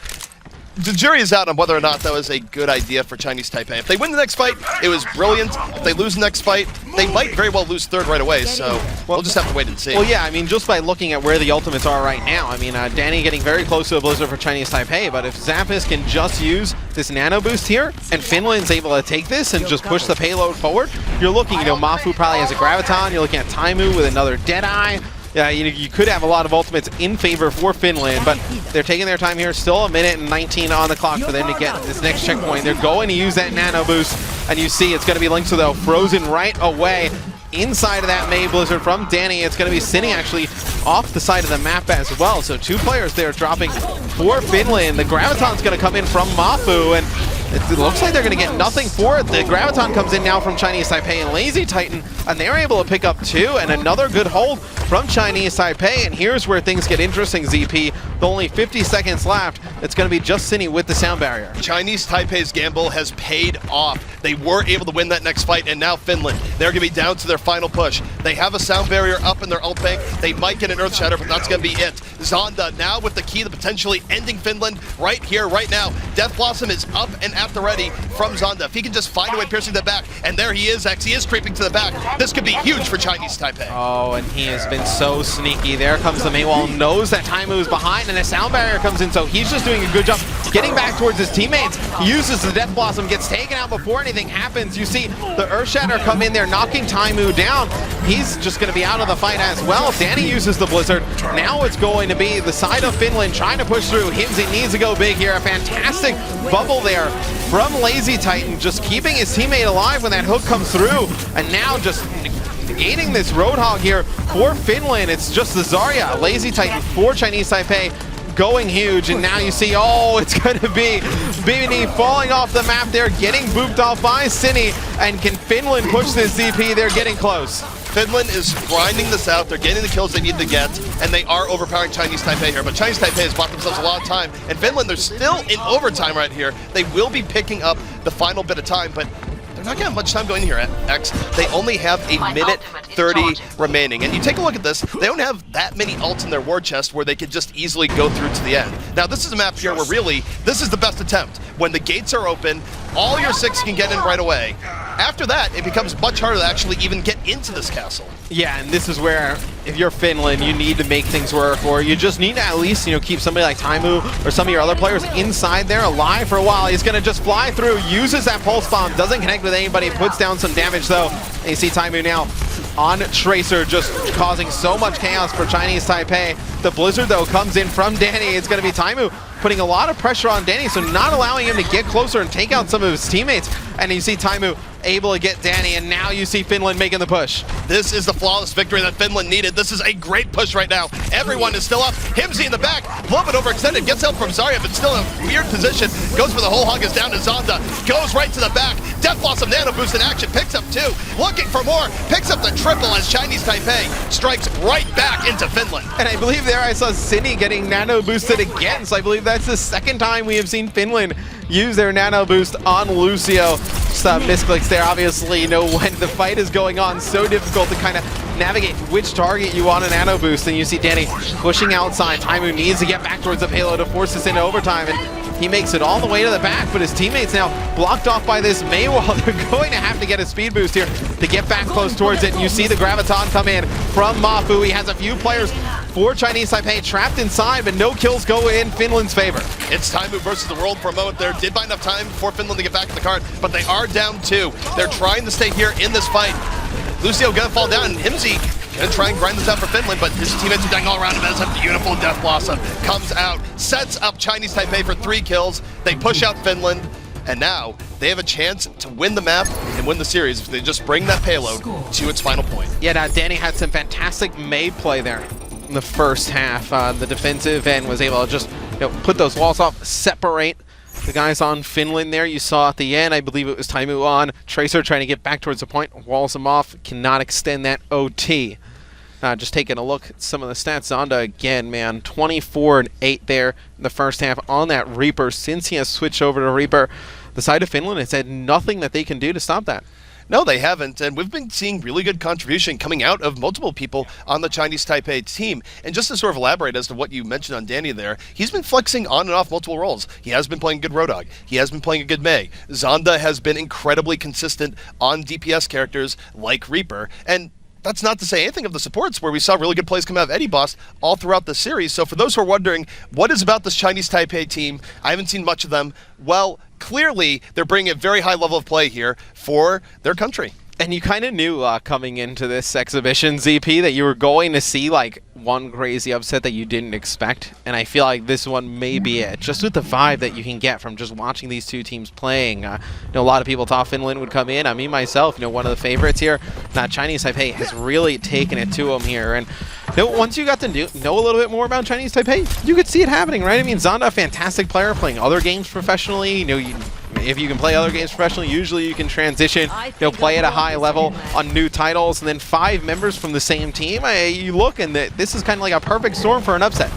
the jury is out on whether or not that was a good idea for Chinese Taipei. If they win the next fight, it was brilliant. If they lose the next fight, they might very well lose third right away, so we'll just have to wait and see. Well, yeah, I mean, just by looking at where the ultimates are right now, I mean, Danny getting very close to a Blizzard for Chinese Taipei, but if Zappis can just use this nano boost here, and Finland's able to take this and just push the payload forward, you're looking, Mafu probably has a Graviton, you're looking at Taimou with another Deadeye. Yeah, you could have a lot of ultimates in favor for Finland, but they're taking their time here. Still a minute and 19 on the clock for them to get this next checkpoint. They're going to use that nano boost, and you see it's going to be LiNkzr, though, frozen right away inside of that May Blizzard from Danny. It's going to be Tseini actually off the side of the map as well. So two players there dropping for Finland. The Graviton's going to come in from Mafu, and it looks like they're going to get nothing for it. The Graviton comes in now from Chinese Taipei and LazyTitan, and they're able to pick up two, and another good hold from Chinese Taipei. And here's where things get interesting, ZP. With only 50 seconds left, it's going to be just Tseini with the sound barrier. Chinese Taipei's gamble has paid off. They were able to win that next fight, and now Finland, they're going to be down to their final push. They have a sound barrier up in their ult bank. They might get an Earth Shatter, but that's going to be it. Zonda now with the key to potentially ending Finland right here, right now. Death Blossom is up and at the ready from Zonda. If he can just find a way piercing the back, and there he is, X. He is creeping to the back. This could be huge for Chinese Taipei. Oh, and he has been so sneaky. There comes the Maywall, knows that Taimou is behind, and the sound barrier comes in, so he's just doing a good job getting back towards his teammates. He uses the Death Blossom, gets taken out before anything happens. You see the Earth Shatter come in there, knocking Taimou down. He's just going to be out of the fight as well. Danny uses the Blizzard. Now it's going to be the side of Finland trying to push through. Hymzi needs to go big here. A fantastic bubble there from LazyTitan, just keeping his teammate alive when that hook comes through. And now just negating this Roadhog here for Finland. It's just the Zarya, LazyTitan for Chinese Taipei, going huge, and now you see, oh, it's going to be BBD falling off the map there, getting booped off by Tseini, and can Finland push this ZP? They're getting close. Finland is grinding this out. They're getting the kills they need to get, and they are overpowering Chinese Taipei here. But Chinese Taipei has bought themselves a lot of time, and Finland, they're still in overtime right here. They will be picking up the final bit of time, but they're not going to have much time going here at X. They only have a minute 30 remaining. And you take a look at this, they don't have that many ults in their war chest where they could just easily go through to the end. Now, this is a map here where really, this is the best attempt. When the gates are open, all your 6 can get in right away. After that, it becomes much harder to actually even get into this castle. Yeah, and this is where, if you're Finland, you need to make things work, or you just need to at least, keep somebody like Taimou or some of your other players inside there alive for a while. He's going to just fly through, uses that pulse bomb, doesn't connect with anybody, puts down some damage though. And you see Taimou now on Tracer, just causing so much chaos for Chinese Taipei. The Blizzard though comes in from Danny. It's going to be Taimou putting a lot of pressure on Danny, so not allowing him to get closer and take out some of his teammates. And you see Taimou able to get Danny, and now you see Finland making the push. This is the flawless victory that Finland needed. This is a great push right now. Everyone is still up. Hymzi in the back, a little bit overextended, gets help from Zarya, but still in a weird position. Goes for the whole hug, is down to Zonda, goes right to the back. Death Blossom Nano Boost in action, picks up 2, looking for more, picks up the triple as Chinese Taipei strikes right back into Finland. And I believe there I saw Tseini getting nano boosted again, so I believe that's the second time we have seen Finland use their nano boost on Lucio. Some misclicks there, obviously, when the fight is going on, so difficult to kind of navigate which target you want a nano boost. And you see Danny pushing outside. Taimou needs to get back towards the payload to force this into overtime, and he makes it all the way to the back, but his teammates now blocked off by this Mei wall. They're going to have to get a speed boost here to get back close towards it. And you see the Graviton come in from Mafu. He has a few players for Chinese Taipei trapped inside, but no kills go in Finland's favor. It's Taimou versus the world for a moment there. Did buy enough time for Finland to get back in the card, but they are down 2. They're trying to stay here in this fight. Lucio gonna fall down, and Hymzi gonna try and grind this out for Finland, but his teammates are dying all around him as a beautiful Death Blossom comes out, sets up Chinese Taipei for 3 kills. They push out Finland, and now they have a chance to win the map and win the series if they just bring that payload to its final point. Yeah, now Danny had some fantastic Mei play there in the first half. The defensive end was able to just put those walls off, separate the guys on Finland there. You saw at the end, I believe it was Taimou on Tracer trying to get back towards the point, walls him off, cannot extend that OT. Just taking a look at some of the stats. Zonda again, man, 24 and 8 there in the first half on that Reaper. Since he has switched over to Reaper, the side of Finland has had nothing that they can do to stop that. No, they haven't, and we've been seeing really good contribution coming out of multiple people on the Chinese Taipei team. And just to sort of elaborate as to what you mentioned on Danny there, he's been flexing on and off multiple roles. He has been playing a good Roadhog. He has been playing a good Mei. Zonda has been incredibly consistent on DPS characters like Reaper, and that's not to say anything of the supports where we saw really good plays come out of EDIBOSS all throughout the series. So for those who are wondering, what is about this Chinese Taipei team? I haven't seen much of them. Well, clearly they're bringing a very high level of play here for their country. And you kind of knew coming into this exhibition, ZP, that you were going to see like one crazy upset that you didn't expect. And I feel like this one may be it. Just with the vibe that you can get from just watching these two teams playing. A lot of people thought Finland would come in. I mean, myself, one of the favorites here. Chinese Taipei has really taken it to them here. And once you got to know a little bit more about Chinese Taipei, you could see it happening, right? I mean, Zonda, a fantastic player, playing other games professionally. If you can play other games professionally, usually you can transition, play at a high level on new titles, and then 5 members from the same team. You look, and this is kind of like a perfect storm for an upset.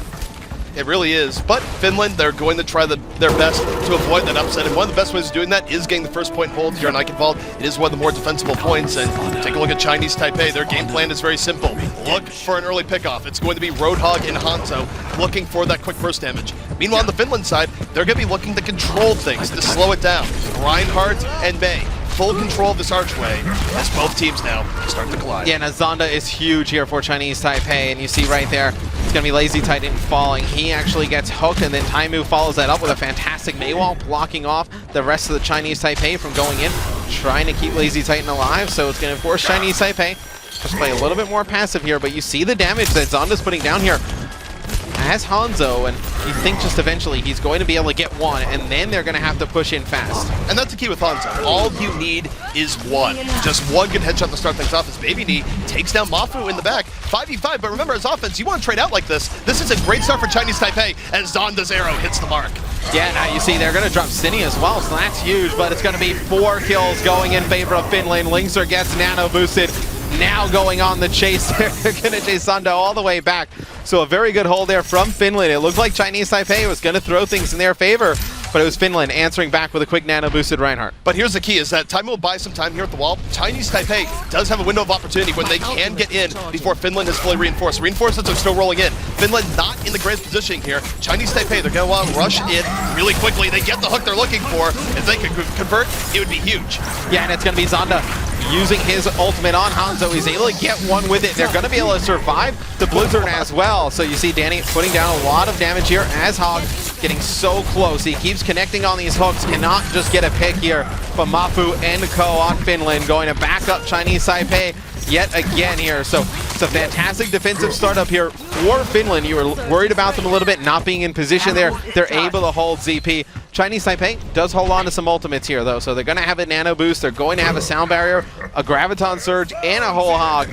It really is. But Finland, they're going to try their best to avoid that upset. And one of the best ways of doing that is getting the first point hold here on Eichenwald. It is one of the more defensible points. And take a look at Chinese Taipei. Their game plan is very simple. Look for an early pickoff. It's going to be Roadhog and Hanzo looking for that quick burst damage. Meanwhile, on the Finland side, they're going to be looking to control things, to slow it down. Reinhardt and Mei. Full control of this archway as both teams now start to collide. Yeah, now Zonda is huge here for Chinese Taipei, and you see right there, it's going to be LazyTitan falling. He actually gets hooked, and then Taimou follows that up with a fantastic Mei wall, blocking off the rest of the Chinese Taipei from going in, trying to keep LazyTitan alive, so it's going to force Chinese Taipei just play a little bit more passive here, but you see the damage that Zonda's putting down here. as Hanzo, and you think just eventually he's going to be able to get one, and then they're going to have to push in fast. And that's the key with Hanzo. All you need is one. Just one good headshot to start things off as Baby D takes down Mafu in the back. 5v5, but remember, as offense, you want to trade out like this. This is a great start for Chinese Taipei as Zonda's arrow hits the mark. Yeah, now you see they're going to drop Tseini as well, so that's huge, but it's going to be 4 kills going in favor of Finland. LiNkzr gets nano boosted. Now going on the chase, they're going to chase Zonda all the way back. So a very good hold there from Finland. It looked like Chinese Taipei was going to throw things in their favor, but it was Finland answering back with a quick nano boosted Reinhardt. But here's the key, is that Taimou will buy some time here at the wall. Chinese Taipei does have a window of opportunity when they can get in before Finland is fully reinforced. Reinforcements are still rolling in. Finland not in the greatest positioning here. Chinese Taipei, they're going to want to rush in really quickly. They get the hook they're looking for. If they could convert, it would be huge. Yeah, and it's going to be Zonda using his ultimate on Hanzo. He's able to get one with it. They're going to be able to survive the Blizzard as well. So you see Danny putting down a lot of damage here as Hog getting so close. He keeps connecting on these hooks, cannot just get a pick here. But Mafu and Co on Finland going to back up Chinese Taipei yet again here. So it's a fantastic defensive startup here for Finland. You were worried about them a little bit not being in position there. They're able to hold ZP. Chinese Taipei does hold on to some ultimates here though, so they're going to have a nano boost, they're going to have a sound barrier, a graviton surge, and a whole hog.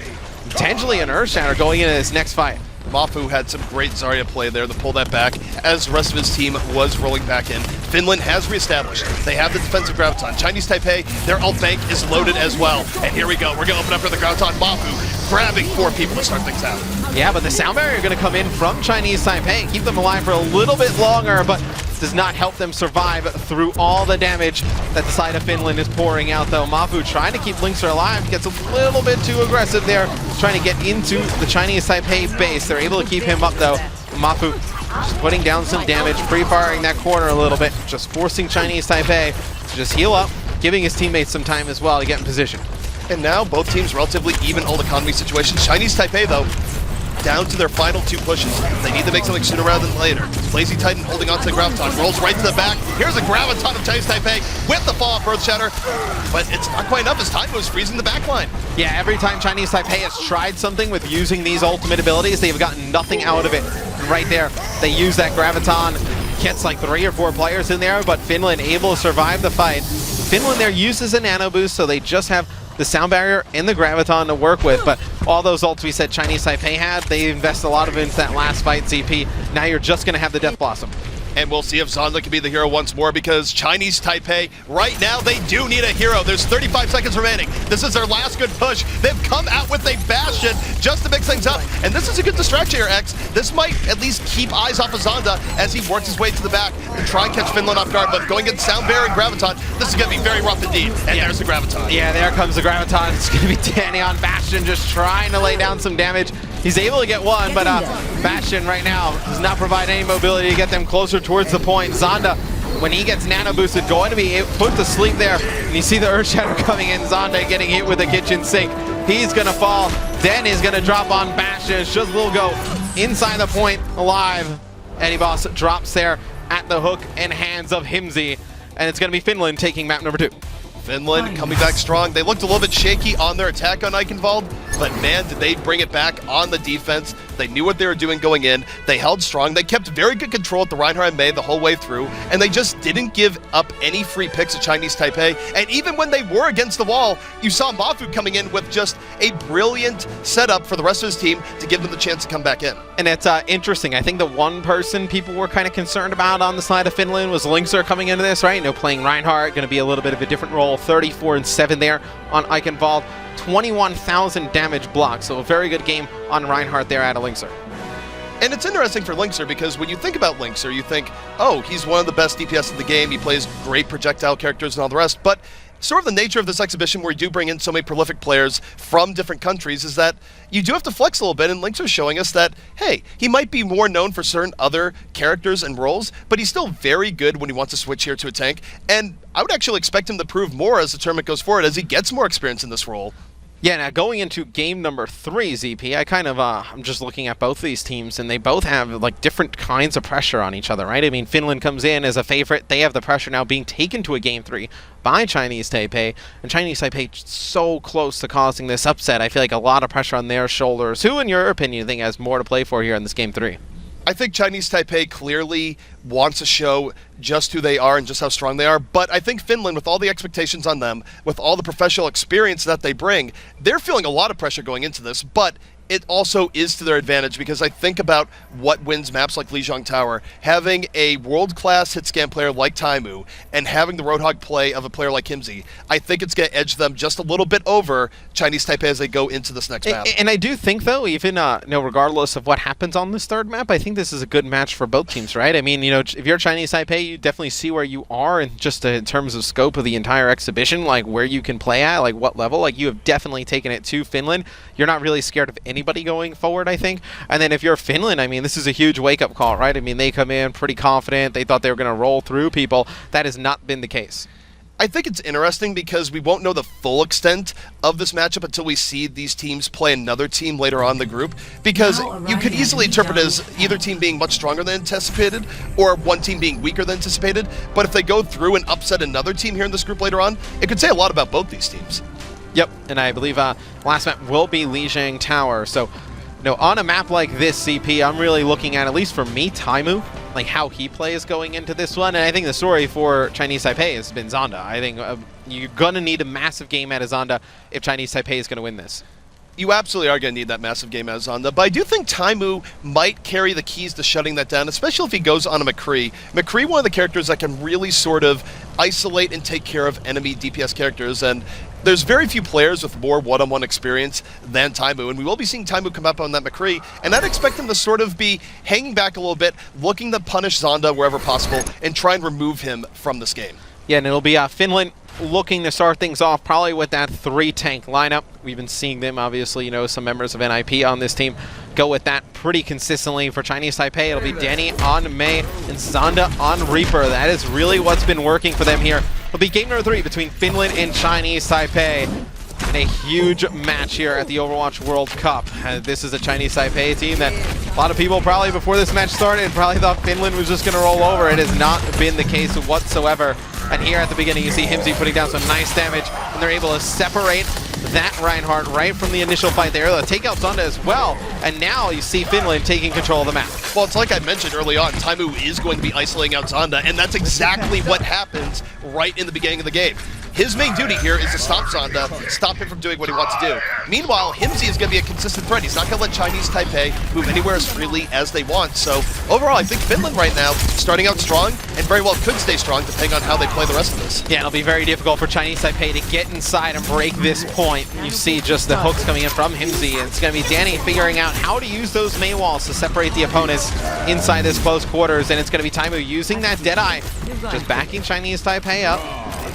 Potentially an earth shatter going into this next fight. Mafu had some great Zarya play there to pull that back as the rest of his team was rolling back in. Finland has reestablished. They have the defensive graviton. Chinese Taipei, their ult bank is loaded as well. And here we go. We're going to open up for the graviton. Mafu grabbing 4 people to start things out. Yeah, but the sound barrier going to come in from Chinese Taipei, keep them alive for a little bit longer, but does not help them survive through all the damage that the side of Finland is pouring out though. Mafu trying to keep LiNkzr alive, gets a little bit too aggressive there, trying to get into the Chinese Taipei base. They're able to keep him up though. Mafu just putting down some damage, pre-firing that corner a little bit, just forcing Chinese Taipei to just heal up, giving his teammates some time as well to get in position. And now both teams relatively even ult economy situations. Chinese Taipei though, down to their final 2 pushes. They need to make something sooner rather than later. LazyTitan holding on to the graviton, rolls right to the back. Here's a graviton of Chinese Taipei with the fall-off Earth Shatter, but it's not quite enough as Taimou is freezing the backline. Yeah, every time Chinese Taipei has tried something with using these ultimate abilities, they've gotten nothing out of it. Right there, they use that graviton, gets like 3 or 4 players in there, but Finland able to survive the fight. Finland there uses a nano boost, so they just have the sound barrier and the graviton to work with, but all those ults we said Chinese Taipei had, they invest a lot of it into that last fight, ZP. Now you're just going to have the Death Blossom. And we'll see if Zonda can be the hero once more, because Chinese Taipei, right now, they do need a hero. There's 35 seconds remaining. This is their last good push. They've come out with a Bastion just to mix things up. And this is a good distraction here, X. This might at least keep eyes off of Zonda as he works his way to the back and try and catch Finland off guard. But going against Sound Barrier and Graviton, this is going to be very rough indeed. And there's the Graviton. Yeah, there comes the Graviton. It's going to be Danny on Bastion just trying to lay down some damage. He's able to get one, but Bastion right now does not provide any mobility to get them closer towards the point. Zonda, when he gets nano boosted, going to be put to sleep there. And you see the Earth Shatter coming in. Zonda getting hit with a kitchen sink. He's going to fall. Then he's going to drop on Bastion. It's just Lilgho inside the point, alive. EDIBOSS drops there at the hook and hands of Hymzi. And it's going to be Finland taking map number 2. Finland coming back strong. They looked a little bit shaky on their attack on Eichenwald, but man, did they bring it back on the defense. They knew what they were doing going in. They held strong. They kept very good control at the Reinhardt and May the whole way through, and they just didn't give up any free picks at Chinese Taipei. And even when they were against the wall, you saw Mafu coming in with just a brilliant setup for the rest of his team to give them the chance to come back in. And it's interesting. I think the one person people were kind of concerned about on the side of Finland was LiNkzr coming into this, right? Playing Reinhardt, going to be a little bit of a different role. 34-7 there on Eichenwald. 21,000 damage blocked, so a very good game on Reinhardt there at LiNkzr. And it's interesting for LiNkzr because when you think about LiNkzr, you think, oh, he's one of the best DPS in the game, he plays great projectile characters and all the rest, but sort of the nature of this exhibition where you do bring in so many prolific players from different countries is that you do have to flex a little bit, and LiNkzr's showing us that, hey, he might be more known for certain other characters and roles, but he's still very good when he wants to switch here to a tank, and I would actually expect him to prove more as the tournament goes forward, as he gets more experience in this role. Yeah, now going into game number 3, ZP, I kind of, I'm just looking at both these teams, and they both have, like, different kinds of pressure on each other, right? I mean, Finland comes in as a favorite. They have the pressure now being taken to a game 3 by Chinese Taipei, and Chinese Taipei so close to causing this upset. I feel like a lot of pressure on their shoulders. Who, in your opinion, think has more to play for here in this game 3? I think Chinese Taipei clearly wants to show just who they are and just how strong they are, but I think Finland, with all the expectations on them, with all the professional experience that they bring, they're feeling a lot of pressure going into this, but it also is to their advantage because I think about what wins maps like Lijiang Tower, having a world-class hit-scan player like Taimou and having the Roadhog play of a player like Hymzi. I think it's going to edge them just a little bit over Chinese Taipei as they go into this next map. And I do think, though, even regardless of what happens on this third map, I think this is a good match for both teams, right? I mean, if you're Chinese Taipei, you definitely see where you are in just in terms of scope of the entire exhibition, like where you can play at, like what level. Like you have definitely taken it to Finland. You're not really scared of anybody going forward, I think. And then if you're Finland, I mean, this is a huge wake-up call, right? I mean, they come in pretty confident. They thought they were going to roll through people. That has not been the case. I think it's interesting because we won't know the full extent of this matchup until we see these teams play another team later on in the group, because you could easily interpret it as either team being much stronger than anticipated or one team being weaker than anticipated. But if they go through and upset another team here in this group later on, it could say a lot about both these teams. Yep, and I believe last map will be Lijiang Tower. So, on a map like this, CP, I'm really looking at least for me, Taimou, like how he plays going into this one. And I think the story for Chinese Taipei has been Zonda. I think you're going to need a massive game out of Zonda if Chinese Taipei is going to win this. You absolutely are going to need that massive game out of Zonda, but I do think Taimou might carry the keys to shutting that down, especially if he goes on a McCree. McCree, one of the characters that can really sort of isolate and take care of enemy DPS characters, and there's very few players with more one-on-one experience than Taimou, and we will be seeing Taimou come up on that McCree, and I'd expect him to sort of be hanging back a little bit, looking to punish Zonda wherever possible, and try and remove him from this game. Yeah, and it'll be Finland looking to start things off probably with that 3-tank lineup. We've been seeing them, obviously, some members of NIP on this team go with that pretty consistently. For Chinese Taipei, it'll be Danny on Mei and Zonda on Reaper. That is really what's been working for them here. It'll be game number 3 between Finland and Chinese Taipei. And a huge match here at the Overwatch World Cup. This is a Chinese Taipei team that a lot of people probably before this match started probably thought Finland was just going to roll over. It has not been the case whatsoever. And here at the beginning, you see Hymzi putting down some nice damage, and they're able to separate that Reinhardt right from the initial fight there. They'll take out Zonda as well, and now you see Finland taking control of the map. Well, it's like I mentioned early on, Taimou is going to be isolating out Zonda, and that's exactly what happens right in the beginning of the game. His main duty here is to stop Zonda, stop him from doing what he wants to do. Meanwhile, Hymzi is going to be a consistent threat. He's not going to let Chinese Taipei move anywhere as freely as they want. So overall, I think Finland right now starting out strong and very well could stay strong depending on how they play the rest of this. Yeah, it'll be very difficult for Chinese Taipei to get inside and break this point. You see just the hooks coming in from Hymzi, and it's going to be Danny figuring out how to use those Mei walls to separate the opponents inside this close quarters, and it's going to be Taimou using that Deadeye, just backing Chinese Taipei up.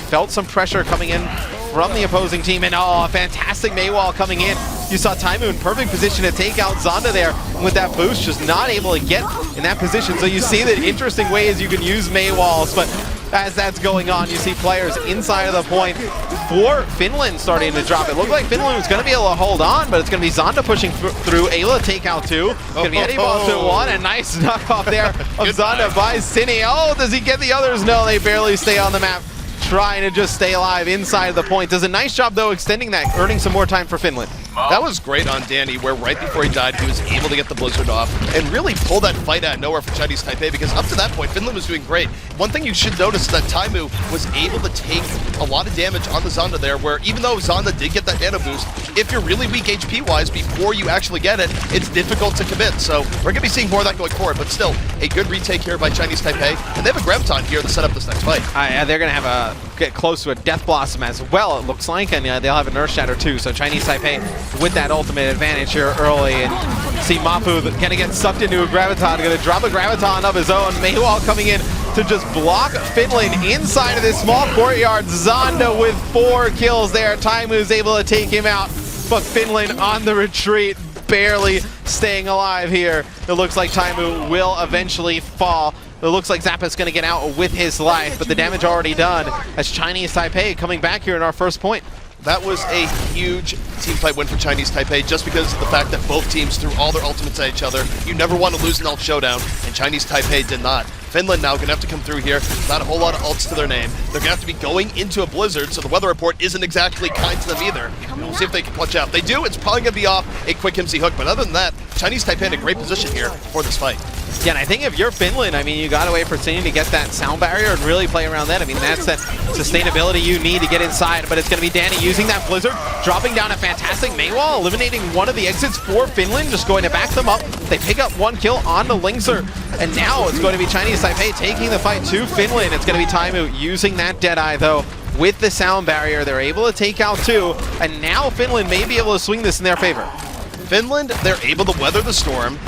Felt some pressure coming in from the opposing team, and a fantastic Mei wall coming in. You saw Taimou in perfect position to take out Zonda there, and with that boost, just not able to get in that position. So you see the interesting ways you can use Mei walls, but as that's going on, you see players inside of the point for Finland starting to drop. It looked like Finland was going to be able to hold on, but it's going to be Zonda pushing through. Ayla takeout 2. It's going to be EDIBOSS to 1. A nice knockoff there of Zonda by Tseini. Oh, does he get the others? No, they barely stay on the map, trying to just stay alive inside of the point. Does a nice job, though, extending that, earning some more time for Finland. That was great on Danny, where right before he died, he was able to get the Blizzard off and really pull that fight out of nowhere for Chinese Taipei, because up to that point, Finland was doing great. One thing you should notice is that Taimou was able to take a lot of damage on the Zonda there, where even though Zonda did get that nano boost, if you're really weak HP-wise before you actually get it, it's difficult to commit. So we're going to be seeing more of that going forward, but still, a good retake here by Chinese Taipei, and they have a Graviton here to set up this next fight. They're going to have get close to a Death Blossom as well, it looks like, and they'll have an Earth Shatter too. So Chinese Taipei with that ultimate advantage here early, and see Mafu going to get sucked into a Graviton, going to drop a Graviton of his own. Maywall coming in to just block Finland inside of this small courtyard. Zonda with 4 kills there. Taimou's able to take him out, but Finland on the retreat, barely staying alive here. It looks like Taimou will eventually fall. It looks like zappis going to get out with his life, but the damage already done as Chinese Taipei coming back here in our first point. That was a huge team fight win for Chinese Taipei, just because of the fact that both teams threw all their ultimates at each other. You never want to lose an ult showdown, and Chinese Taipei did not. Finland now going to have to come through here, not a whole lot of ults to their name. They're going to have to be going into a blizzard, so the weather report isn't exactly kind to them either. We'll see if they can clutch out. If they do, it's probably going to be off a quick Hymzi hook, but other than that, Chinese Taipei in a great position here for this fight. Yeah, and I think if you're Finland, I mean, you got to wait for Tseini to get that sound barrier and really play around that. I mean, that's that sustainability you need to get inside, but it's going to be Danny using that Blizzard, dropping down a fantastic Maywall, eliminating one of the exits for Finland, just going to back them up. They pick up 1 kill on the LiNkzr, and now it's going to be Chinese Taipei taking the fight to Finland. It's going to be Taimou using that Deadeye, though. With the sound barrier, they're able to take out 2, and now Finland may be able to swing this in their favor. Finland, they're able to weather the storm,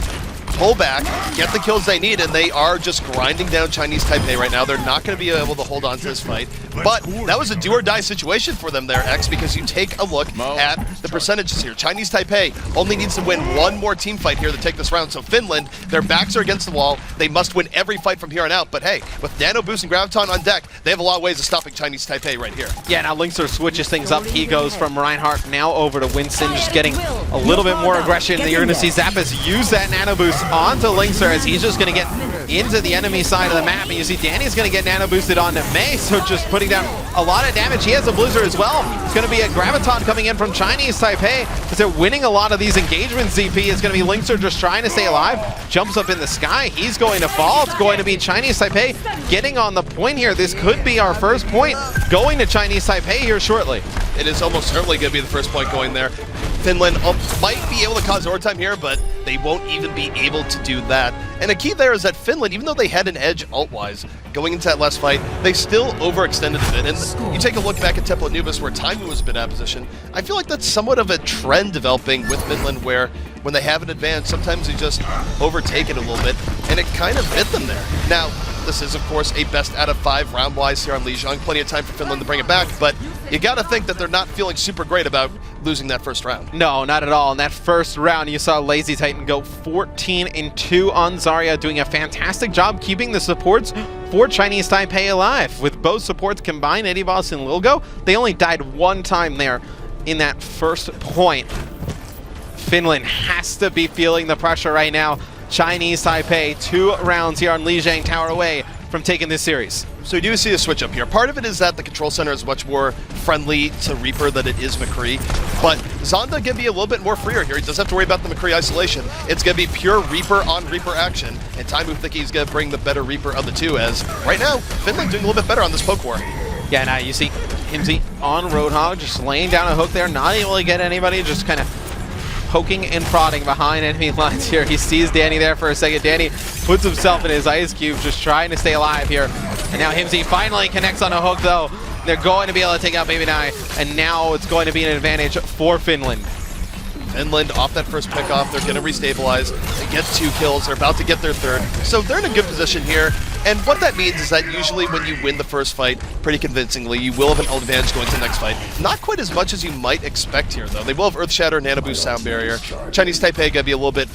pull back, get the kills they need, and they are just grinding down Chinese Taipei right now. They're not going to be able to hold on to this fight. But that was a do-or-die situation for them there, X, because you take a look at the percentages here. Chinese Taipei only needs to win 1 more team fight here to take this round. So Finland, their backs are against the wall. They must win every fight from here on out. But hey, with Nano Boost and Graviton on deck, they have a lot of ways of stopping Chinese Taipei right here. Yeah, now LiNkzr switches things up. He goes from Reinhardt now over to Winston, just getting a little bit more aggression. You're going to see zappis use that Nano Boost onto LiNkzr as he's just going to get into the enemy side of the map. And you see Danny's going to get Nano Boosted onto Mei, so just putting down a lot of damage. He has a Blizzard as well. It's going to be a Graviton coming in from Chinese Taipei because they're winning a lot of these engagements. ZP is going to be LiNkzr just trying to stay alive. Jumps up in the sky. He's going to fall. It's going to be Chinese Taipei getting on the point here. This could be our first point going to Chinese Taipei here shortly. It is almost certainly going to be the first point going there. Finland might be able to cause overtime here, but they won't even be able to do that. And the key there is that Finland, even though they had an edge ult-wise going into that last fight, they still overextended a bit. And you take a look back at Temple Anubis, where Taimou was a bit out of position. I feel like that's somewhat of a trend developing with Finland, where when they have an advantage, sometimes they just overtake it a little bit, and it kind of bit them there. Now, this is, of course, a best out of 5 round-wise here on Lilgho. Plenty of time for Finland to bring it back, but you got to think that they're not feeling super great about losing that first round. No, not at all. In that first round, you saw LazyTitan go 14-2 on Zarya, doing a fantastic job keeping the supports for Chinese Taipei alive. With both supports combined, EDIBOSS and Lilgho, they only died 1 time there in that first point. Finland has to be feeling the pressure right now. Chinese Taipei, 2 rounds here on Lijiang Tower away from taking this series. So you do see a switch up here. Part of it is that the control center is much more friendly to Reaper than it is McCree, but Zonda can be a little bit more freer here. He doesn't have to worry about the McCree isolation. It's going to be pure Reaper on Reaper action, and Taimou think he's going to bring the better Reaper of the 2, as right now, Finland doing a little bit better on this poke war. Yeah, now you see Hymzi on Roadhog, just laying down a hook there, not able to get anybody, just kind of poking and prodding behind enemy lines here. He sees Danny there for a second. Danny puts himself in his ice cube, just trying to stay alive here. And now Hymzi finally connects on a hook, though. They're going to be able to take out Baby Nai, and now it's going to be an advantage for Finland. Finland off that first pickoff, they're going to restabilize. They get 2 kills, they're about to get their 3rd. So they're in a good position here. And what that means is that usually when you win the first fight pretty convincingly, you will have an ult advantage going to the next fight. Not quite as much as you might expect here, though. They will have Earth Shatter, Nano Boost, Sound Barrier. Chinese Taipei going to be a little bit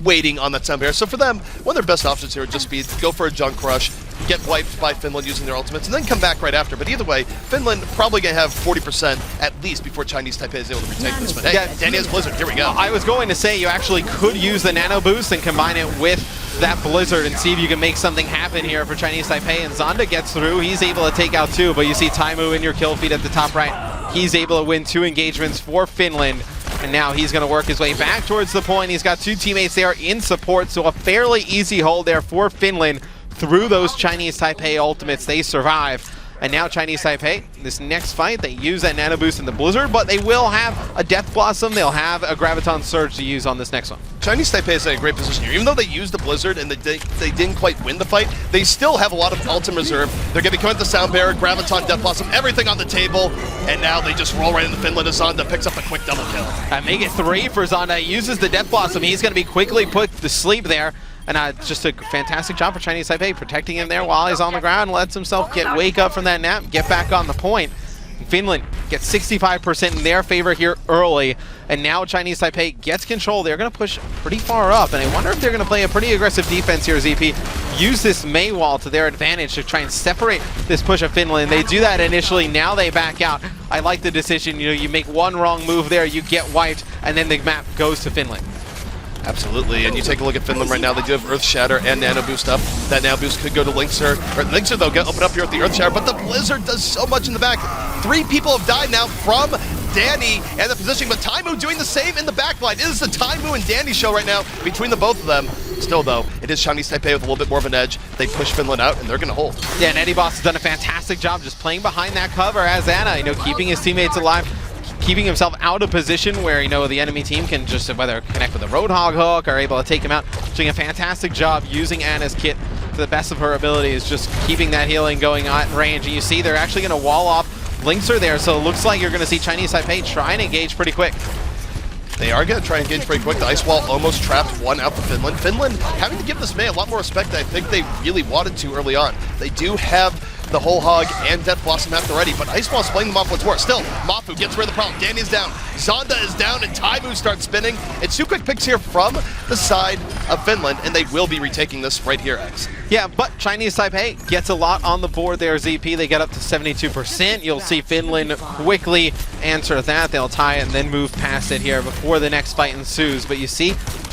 waiting on that Sound Barrier. So for them, one of their best options here would just be to go for a Junk Rush, get wiped by Finland using their ultimates, and then come back right after. But either way, Finland probably going to have 40% at least before Chinese Taipei is able to retake this. But hey, yeah, Danny has Blizzard. Here we go. I was going to say you actually could use the Nano Boost and combine it with that Blizzard and see if you can make something happen here for Chinese Taipei. And Zonda gets through. He's able to take out 2, but you see Taimou in your kill feed at the top right. He's able to win 2 engagements for Finland. And now he's going to work his way back towards the point. He's got 2 teammates there in support, so a fairly easy hold there for Finland through those Chinese Taipei ultimates. They survive. And now Chinese Taipei, this next fight, they use that Nano Boost in the Blizzard, but they will have a Death Blossom. They'll have a Graviton Surge to use on this next one. Chinese Taipei is in a great position here. Even though they used the Blizzard and they didn't quite win the fight, they still have a lot of ult in reserve. They're going to be coming with the Sound Barrier, Graviton, Death Blossom, everything on the table. And now they just roll right into Finland as Zonda picks up a quick double kill. And make it 3 for Zonda. He uses the Death Blossom. He's going to be quickly put to sleep there. And just a fantastic job for Chinese Taipei, protecting him there while he's on the ground, lets himself wake up from that nap, get back on the point. Finland gets 65% in their favor here early, and now Chinese Taipei gets control. They're going to push pretty far up, and I wonder if they're going to play a pretty aggressive defense here, ZP. Use this Mei wall to their advantage to try and separate this push of Finland. They do that initially, now they back out. I like the decision, you make one wrong move there, you get wiped, and then the map goes to Finland. Absolutely, and you take a look at Finland right now, they do have Earth Shatter and Nano Boost up. That Nano Boost could go to LiNkzr, or LiNkzr though, open up here with the Earth Shatter, but the Blizzard does so much in the back. 3 people have died now from Danny and the positioning, but Taimou doing the same in the backline. It is the Taimou and Danny show right now between the both of them. Still, though, it is Chinese Taipei with a little bit more of an edge. They push Finland out, and they're going to hold. Yeah, and EDIBOSS has done a fantastic job just playing behind that cover as Anna, keeping his teammates alive, keeping himself out of position where, the enemy team can just whether connect with a Roadhog hook or able to take him out. Doing a fantastic job using Anna's kit to the best of her abilities, just keeping that healing going at range. And you see they're actually going to wall off LiNkzr there, so it looks like you're going to see Chinese Taipei try and engage pretty quick. They are going to try and engage pretty quick. The ice wall almost trapped one out for Finland. Finland having to give this May a lot more respect than I think they really wanted to early on. They do have the whole hog and Death Blossom mapped already, but Ice Wall's playing them off once more. Still, Mafu gets rid of the problem. Danny's down. Zonda is down, and Taimou starts spinning. It's two quick picks here from the side of Finland, and they will be retaking this right here, X. Yeah, but Chinese Taipei gets a lot on the board there, ZP. They get up to 72%. You'll see Finland quickly answer that. They'll tie it and then move past it here before the next fight ensues. But you see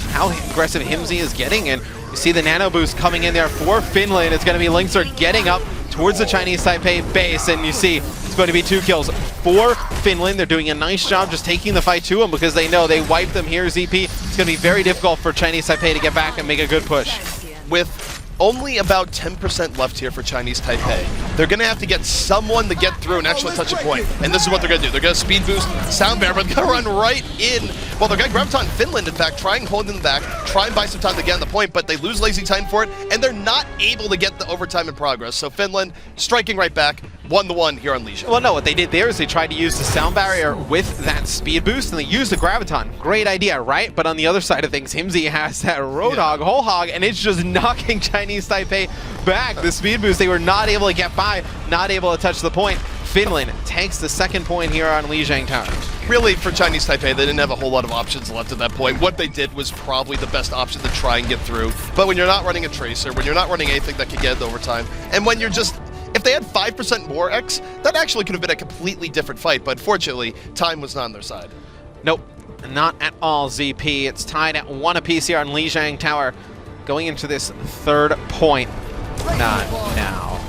how aggressive Hymzi is getting, and you see the nano boost coming in there for Finland. It's going to be LiNkzr getting up towards the Chinese Taipei base, and you see it's going to be 2 kills for Finland. They're doing a nice job just taking the fight to them because they know they wipe them here, ZP. It's going to be very difficult for Chinese Taipei to get back and make a good push. With only about 10% left here for Chinese Taipei, they're going to have to get someone to get through and actually touch a point. And this is what they're going to do. They're going to speed boost Sound Bear, but they're going to run right in. Well, they're going to Graviton Finland, in fact, try and hold in the back, try and buy some time to get on the point, but they lose LazyTitan for it, and they're not able to get the overtime in progress. So Finland striking right back, 1-1 here on Lilgho. Well, no, what they did there is they tried to use the sound barrier with that speed boost, and they used the Graviton. Great idea, right? But on the other side of things, Hymzi has that Roadhog, whole hog, and it's just knocking Chinese Taipei back. The speed boost, they were not able to get by, not able to touch the point. Finland takes the second point here on Lijiang. Really, for Chinese Taipei, they didn't have a whole lot of options left at that point. What they did was probably the best option to try and get through. But when you're not running a Tracer, when you're not running anything that can get into overtime, and when you're just... If they had 5% more X, that actually could have been a completely different fight, but fortunately, time was not on their side. Nope, not at all, ZP. It's tied at 1 apiece here on Lijiang Tower. Going into this third point. Not now.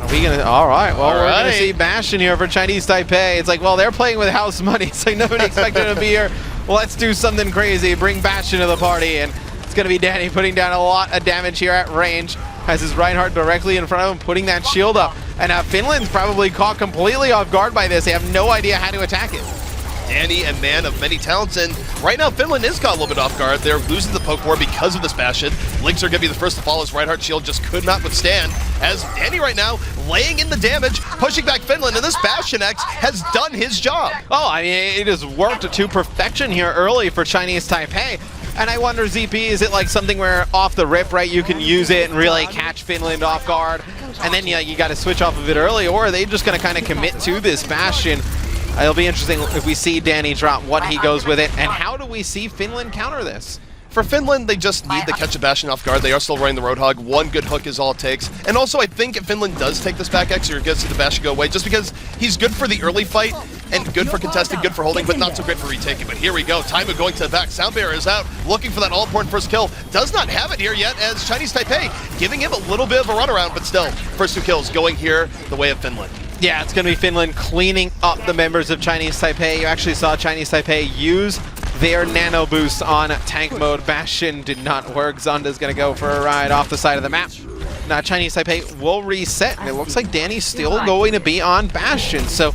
Are we gonna? All right. Well, we're gonna see Bastion here for Chinese Taipei. It's like, well, they're playing with house money. It's like nobody expected him to be here. Well, let's do something crazy. Bring Bastion to the party, and it's gonna be Danny putting down a lot of damage here at range. Has his Reinhardt directly in front of him, putting that shield up. And Finland's probably caught completely off guard by this. They have no idea how to attack it. Danny, a man of many talents, and right now Finland is caught a little bit off guard. They're losing the poke war because of this Bastion. LiNkzr going to be the first to fall as Reinhardt shield just could not withstand. As Danny right now laying in the damage, pushing back Finland, and this Bastion X has done his job. Oh, I mean, it has worked to perfection here early for Chinese Taipei. And I wonder, ZP, is it like something where off the rip, right, you can use it and really catch Finland off guard, and then you got to switch off of it early, or are they just going to kind of commit to this Bastion? It'll be interesting if we see Danny drop what he goes with it, and how do we see Finland counter this? For Finland, they just need to catch a Bastion off guard. They are still running the Roadhog. One good hook is all it takes. And also, I think if Finland does take this back X, you're going to see the Bastion go away, just because he's good for the early fight, and good for contesting, good for holding, but not so great for retaking. But here we go. Taimou going to the back. Sound Bearer is out, looking for that all-important first kill. Does not have it here yet, as Chinese Taipei giving him a little bit of a runaround, but still, first 2 kills going here the way of Finland. Yeah, it's going to be Finland cleaning up the members of Chinese Taipei. You actually saw Chinese Taipei use their nano boost on tank mode. Bastion did not work. Zonda's going to go for a ride off the side of the map. Now Chinese Taipei will reset, and it looks like Danny's still going to be on Bastion. So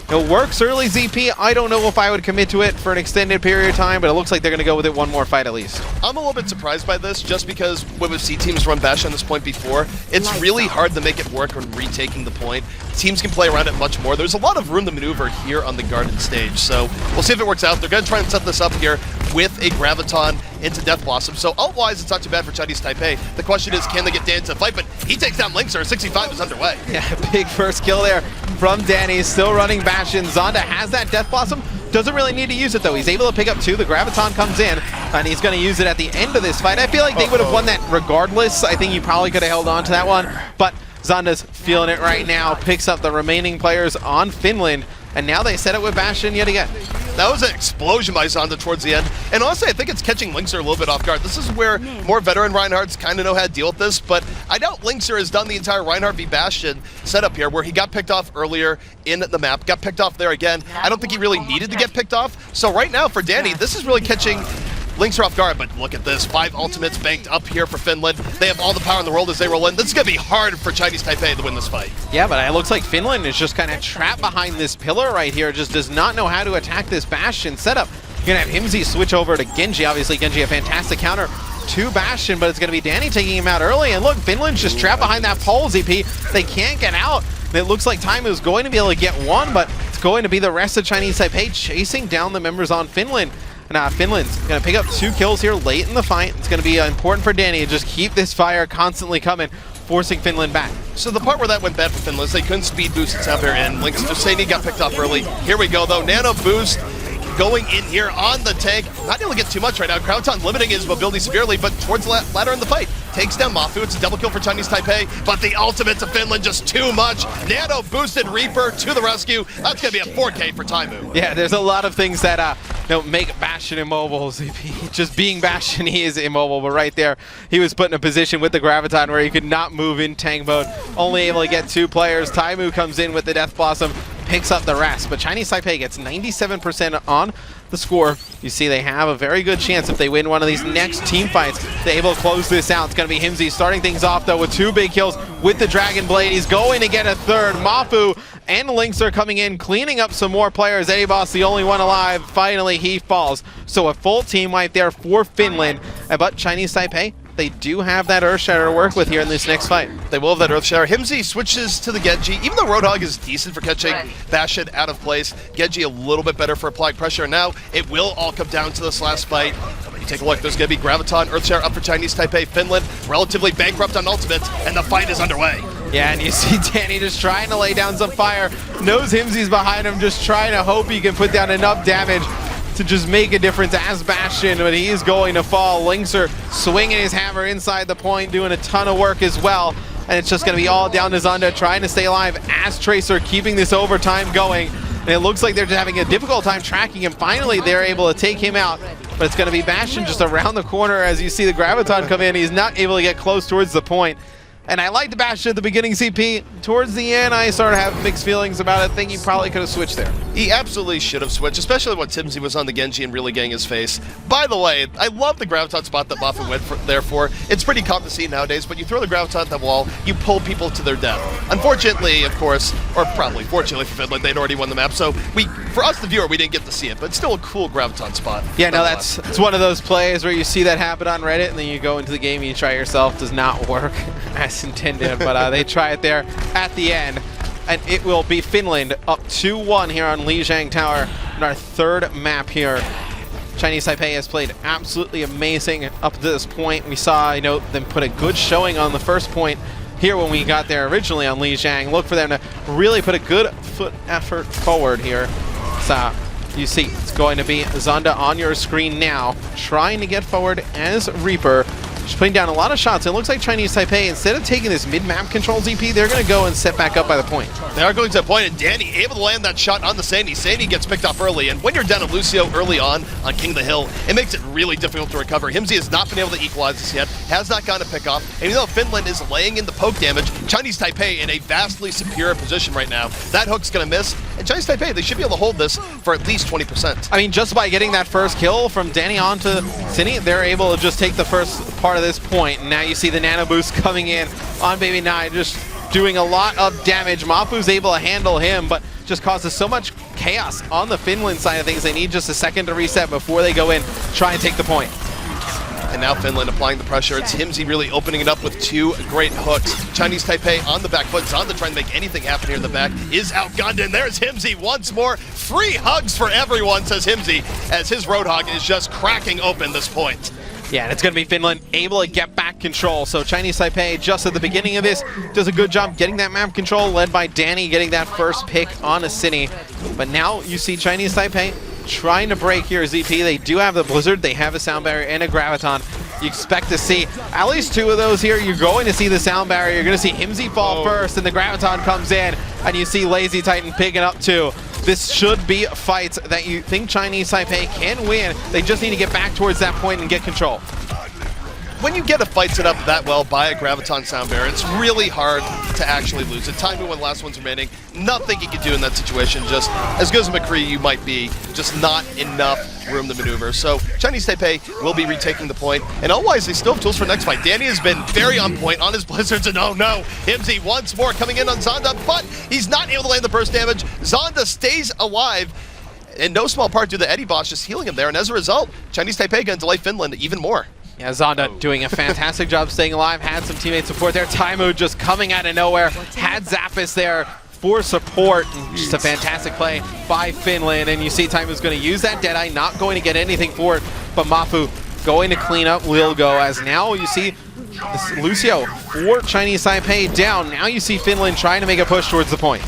it works early, ZP. I don't know if I would commit to it for an extended period of time, but it looks like they're going to go with it one more fight at least. I'm a little bit surprised by this, just because when we've seen teams run Bastion on this point before, it's really hard to make it work when retaking the point. Teams can play around it much more. There's a lot of room to maneuver here on the Garden stage, so we'll see if it works out. They're going to try and set this up here with a Graviton into Death Blossom. So ult-wise, it's not too bad for Chinese Taipei. The question is, can they get Danny to the fight? But he takes down LiNkzr. 65 is underway. Yeah, big first kill there from Danny. Still running Bastion. Zonda has that Death Blossom. Doesn't really need to use it, though. He's able to pick up 2. The Graviton comes in, and he's going to use it at the end of this fight. I feel like they would have won that regardless. I think he probably could have held on to that one. But Zonda's feeling it right now. Picks up the remaining players on Finland. And now they set it with Bastion yet again. That was an explosion by Zonda towards the end. And honestly, I think it's catching LiNkzr a little bit off guard. This is where more veteran Reinhardts kind of know how to deal with this, but I doubt LiNkzr has done the entire Reinhardt v Bastion setup here, where he got picked off earlier in the map, got picked off there again. I don't think he really needed to get picked off. So right now for Danny, this is really catching LiNkzr off guard, but look at this. 5 ultimates banked up here for Finland. They have all the power in the world as they roll in. This is going to be hard for Chinese Taipei to win this fight. Yeah, but it looks like Finland is just kind of trapped behind this pillar right here, just does not know how to attack this Bastion setup. You're going to have Hymzi switch over to Genji. Obviously, Genji a fantastic counter to Bastion, but it's going to be Danny taking him out early. And look, Finland's just trapped behind that pole, ZP. They can't get out. And it looks like Taimou's going to be able to get one, but it's going to be the rest of Chinese Taipei chasing down the members on Finland. And Finland's going to pick up 2 kills here late in the fight. It's going to be important for Danny to just keep this fire constantly coming, forcing Finland back. So the part where that went bad for Finland is they couldn't speed boost its Saber in. LiNkzr Tseini got picked off early. Here we go though, nano boost going in here on the tank. Not able to get too much right now. Krauton limiting his mobility severely, but towards the latter in the fight. Takes down Mafu. It's a double kill for Chinese Taipei, but the ultimate to Finland just too much. Nano boosted Reaper to the rescue. That's going to be a 4K for Taimou. Yeah, there's a lot of things that make Bastion immobile. Just being Bastion, he is immobile, but right there, he was put in a position with the Graviton where he could not move in tank mode. Only able to get 2 players. Taimou comes in with the Death Blossom, picks up the rest, but Chinese Taipei gets 97% on the score. You see they have a very good chance if they win one of these next team fights, they're able to close this out. It's going to be Hymzi starting things off though with 2 big kills with the Dragon Blade. He's going to get a 3rd. Mafu and LiNkzr coming in, cleaning up some more players. EDIBOSS, the only one alive. Finally, he falls. So a full team wipe there for Finland. But Chinese Taipei, they do have that Earthshatter to work with here in this next fight. They will have that Earthshatter. Hymzi switches to the Genji. Even though Roadhog is decent for catching Bastion out of place, Genji a little bit better for applying pressure. And now it will all come down to this last fight. You take a look, there's going to be Graviton, Earthshatter up for Chinese Taipei. Finland relatively bankrupt on ultimates, and the fight is underway. Yeah, and you see Danny just trying to lay down some fire. Knows Hymzi's behind him, just trying to hope he can put down enough damage to just make a difference as Bastion, but he is going to fall. LiNkzr swinging his hammer inside the point, doing a ton of work as well. And it's just going to be all down to Zonda trying to stay alive as Tracer keeping this overtime going. And it looks like they're just having a difficult time tracking him. Finally, they're able to take him out. But it's going to be Bastion just around the corner as you see the Graviton come in. He's not able to get close towards the point. And I liked Bastion at the beginning, CP. Towards the end, I started having mixed feelings about it. I think he probably could have switched there. He absolutely should have switched, especially when Hymzi was on the Genji and really getting his face. By the way, I love the Graviton spot that Mafu went there for. It's pretty common to see nowadays, but you throw the Graviton at the wall, you pull people to their death. Unfortunately, of course, or probably fortunately for Finland, they'd already won the map, so for us, the viewer, we didn't get to see it, but it's still a cool Graviton spot. Yeah, no, it's one of those plays where you see that happen on Reddit, and then you go into the game and you try it yourself. Does not work as intended, but they try it there at the end. And it will be Finland up 2-1 here on Lijiang Tower in our 3rd map here. Chinese Taipei has played absolutely amazing up to this point. We saw, them put a good showing on the first point here when we got there originally on Lijiang. Look for them to really put a good foot effort forward here. So you see it's going to be Zonda on your screen now, trying to get forward as Reaper. Just putting down a lot of shots. It looks like Chinese Taipei, instead of taking this mid-map control ZP, they're going to go and set back up by the point. They are going to the point, and Danny able to land that shot on the Tseini. Tseini gets picked off early, and when you're down to Lucio early on King of the Hill, it makes it really difficult to recover. Hymzi has not been able to equalize this yet, has not gotten a pick off, and even though Finland is laying in the poke damage, Chinese Taipei in a vastly superior position right now. That hook's going to miss, and Chinese Taipei, they should be able to hold this for at least 20%. I mean, just by getting that first kill from Danny onto Tseini, they're able to just take the first part of this point. And now you see the nano boost coming in on Baby 9, just doing a lot of damage. Mafu's able to handle him, but just causes so much chaos on the Finland side of things. They need just a second to reset before they go in, try and take the point. And now Finland applying the pressure. It's Hymzi really opening it up with 2 great hooks. Chinese Taipei on the back foot. Zonda trying to make anything happen here in the back. Is outgunned, and there's Hymzi once more. Free hugs for everyone, says Hymzi, as his Roadhog is just cracking open this point. Yeah, and it's going to be Finland able to get back control. So Chinese Taipei, just at the beginning of this, does a good job getting that map control, led by Danny getting that first pick on a Tseini. But now you see Chinese Taipei trying to break here, ZP. They do have the Blizzard, they have a Sound Barrier and a Graviton. You expect to see at least 2 of those here. You're going to see the Sound Barrier. You're going to see Hymzi fall first, and the Graviton comes in, and you see LazyTitan picking up 2. this should be a fight that you think Chinese Taipei can win. They just need to get back towards that point and get control. When you get a fight set up that well by a Graviton sound barrier, it's really hard to actually lose it. Taimou, when last one's remaining, nothing you can do in that situation. Just as good as McCree you might be, just not enough room to maneuver. So Chinese Taipei will be retaking the point, and otherwise they still have tools for next fight. Danny has been very on point on his blizzards, and oh no, Hymzi once more coming in on Zonda, but he's not able to land the burst damage. Zonda stays alive, in no small part due to EDIBOSS just healing him there, and as a result, Chinese Taipei going to delay Finland even more. Yeah, Zonda doing a fantastic job staying alive, had some teammate support there. Taimou just coming out of nowhere, had zappis there for support. Just a fantastic play by Finland, and you see Taimou's going to use that Deadeye, not going to get anything for it, but mafu going to clean up Lilgho, as now you see this Lucio for Chinese Taipei down. Now you see Finland trying to make a push towards the point.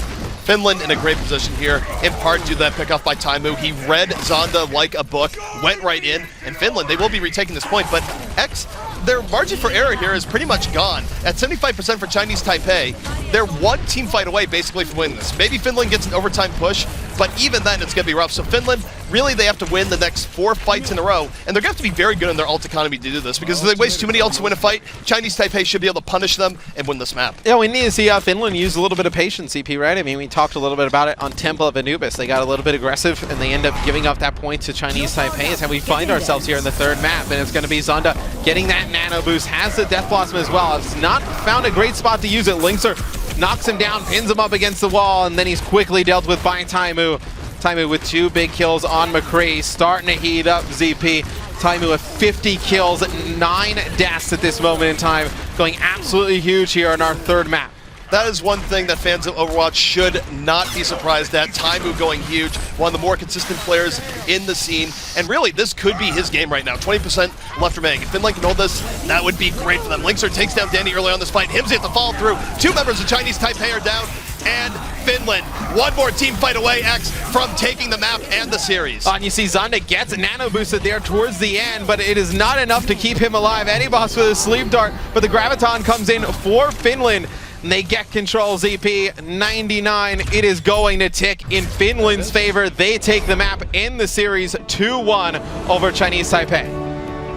Finland in a great position here, in part due to that pickoff by Taimou. He read Zonda like a book, went right in, and Finland, they will be retaking this point, but X, their margin for error here is pretty much gone. At 75% for Chinese Taipei, they're one team fight away basically from winning this. Maybe Finland gets an overtime push, but even then it's going to be rough. So Finland, really they have to win the next 4 fights in a row, and they're going to have to be very good in their ult economy to do this, because if they waste too many ults to win a fight, Chinese Taipei should be able to punish them and win this map. Yeah, we need to see Finland use a little bit of patience, CP, right? I mean, we talked a little bit about it on Temple of Anubis. They got a little bit aggressive, and they end up giving up that point to Chinese Taipei. Is how we find ourselves here in the third map, and it's going to be Zonda getting that nano boost, has the Death Blossom as well. Has not found a great spot to use it. LiNkzr knocks him down, pins him up against the wall, and then he's quickly dealt with by Taimou. Taimou with 2 big kills on McCree, starting to heat up ZP. Taimou with 50 kills, 9 deaths at this moment in time, going absolutely huge here on our third map. That is one thing that fans of Overwatch should not be surprised at. Taimou going huge, one of the more consistent players in the scene. And really, this could be his game right now. 20% left remaining. If Finland can hold this, that would be great for them. LiNkzr takes down Danny early on this fight. Hymzi at the follow through. 2 members of Chinese Taipei are down. And Finland, one more team fight away, X, from taking the map and the series. And you see Zonda gets nano boosted there towards the end, but it is not enough to keep him alive. EDIBOSS with a sleep dart, but the Graviton comes in for Finland. And they get control, ZP, 99. It is going to tick in Finland's favor. They take the map in the series 2-1 over Chinese Taipei.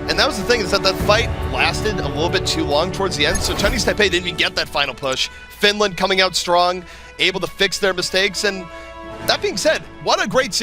And that was the thing, is that fight lasted a little bit too long towards the end, so Chinese Taipei didn't even get that final push. Finland coming out strong, able to fix their mistakes, and that being said, what a great series.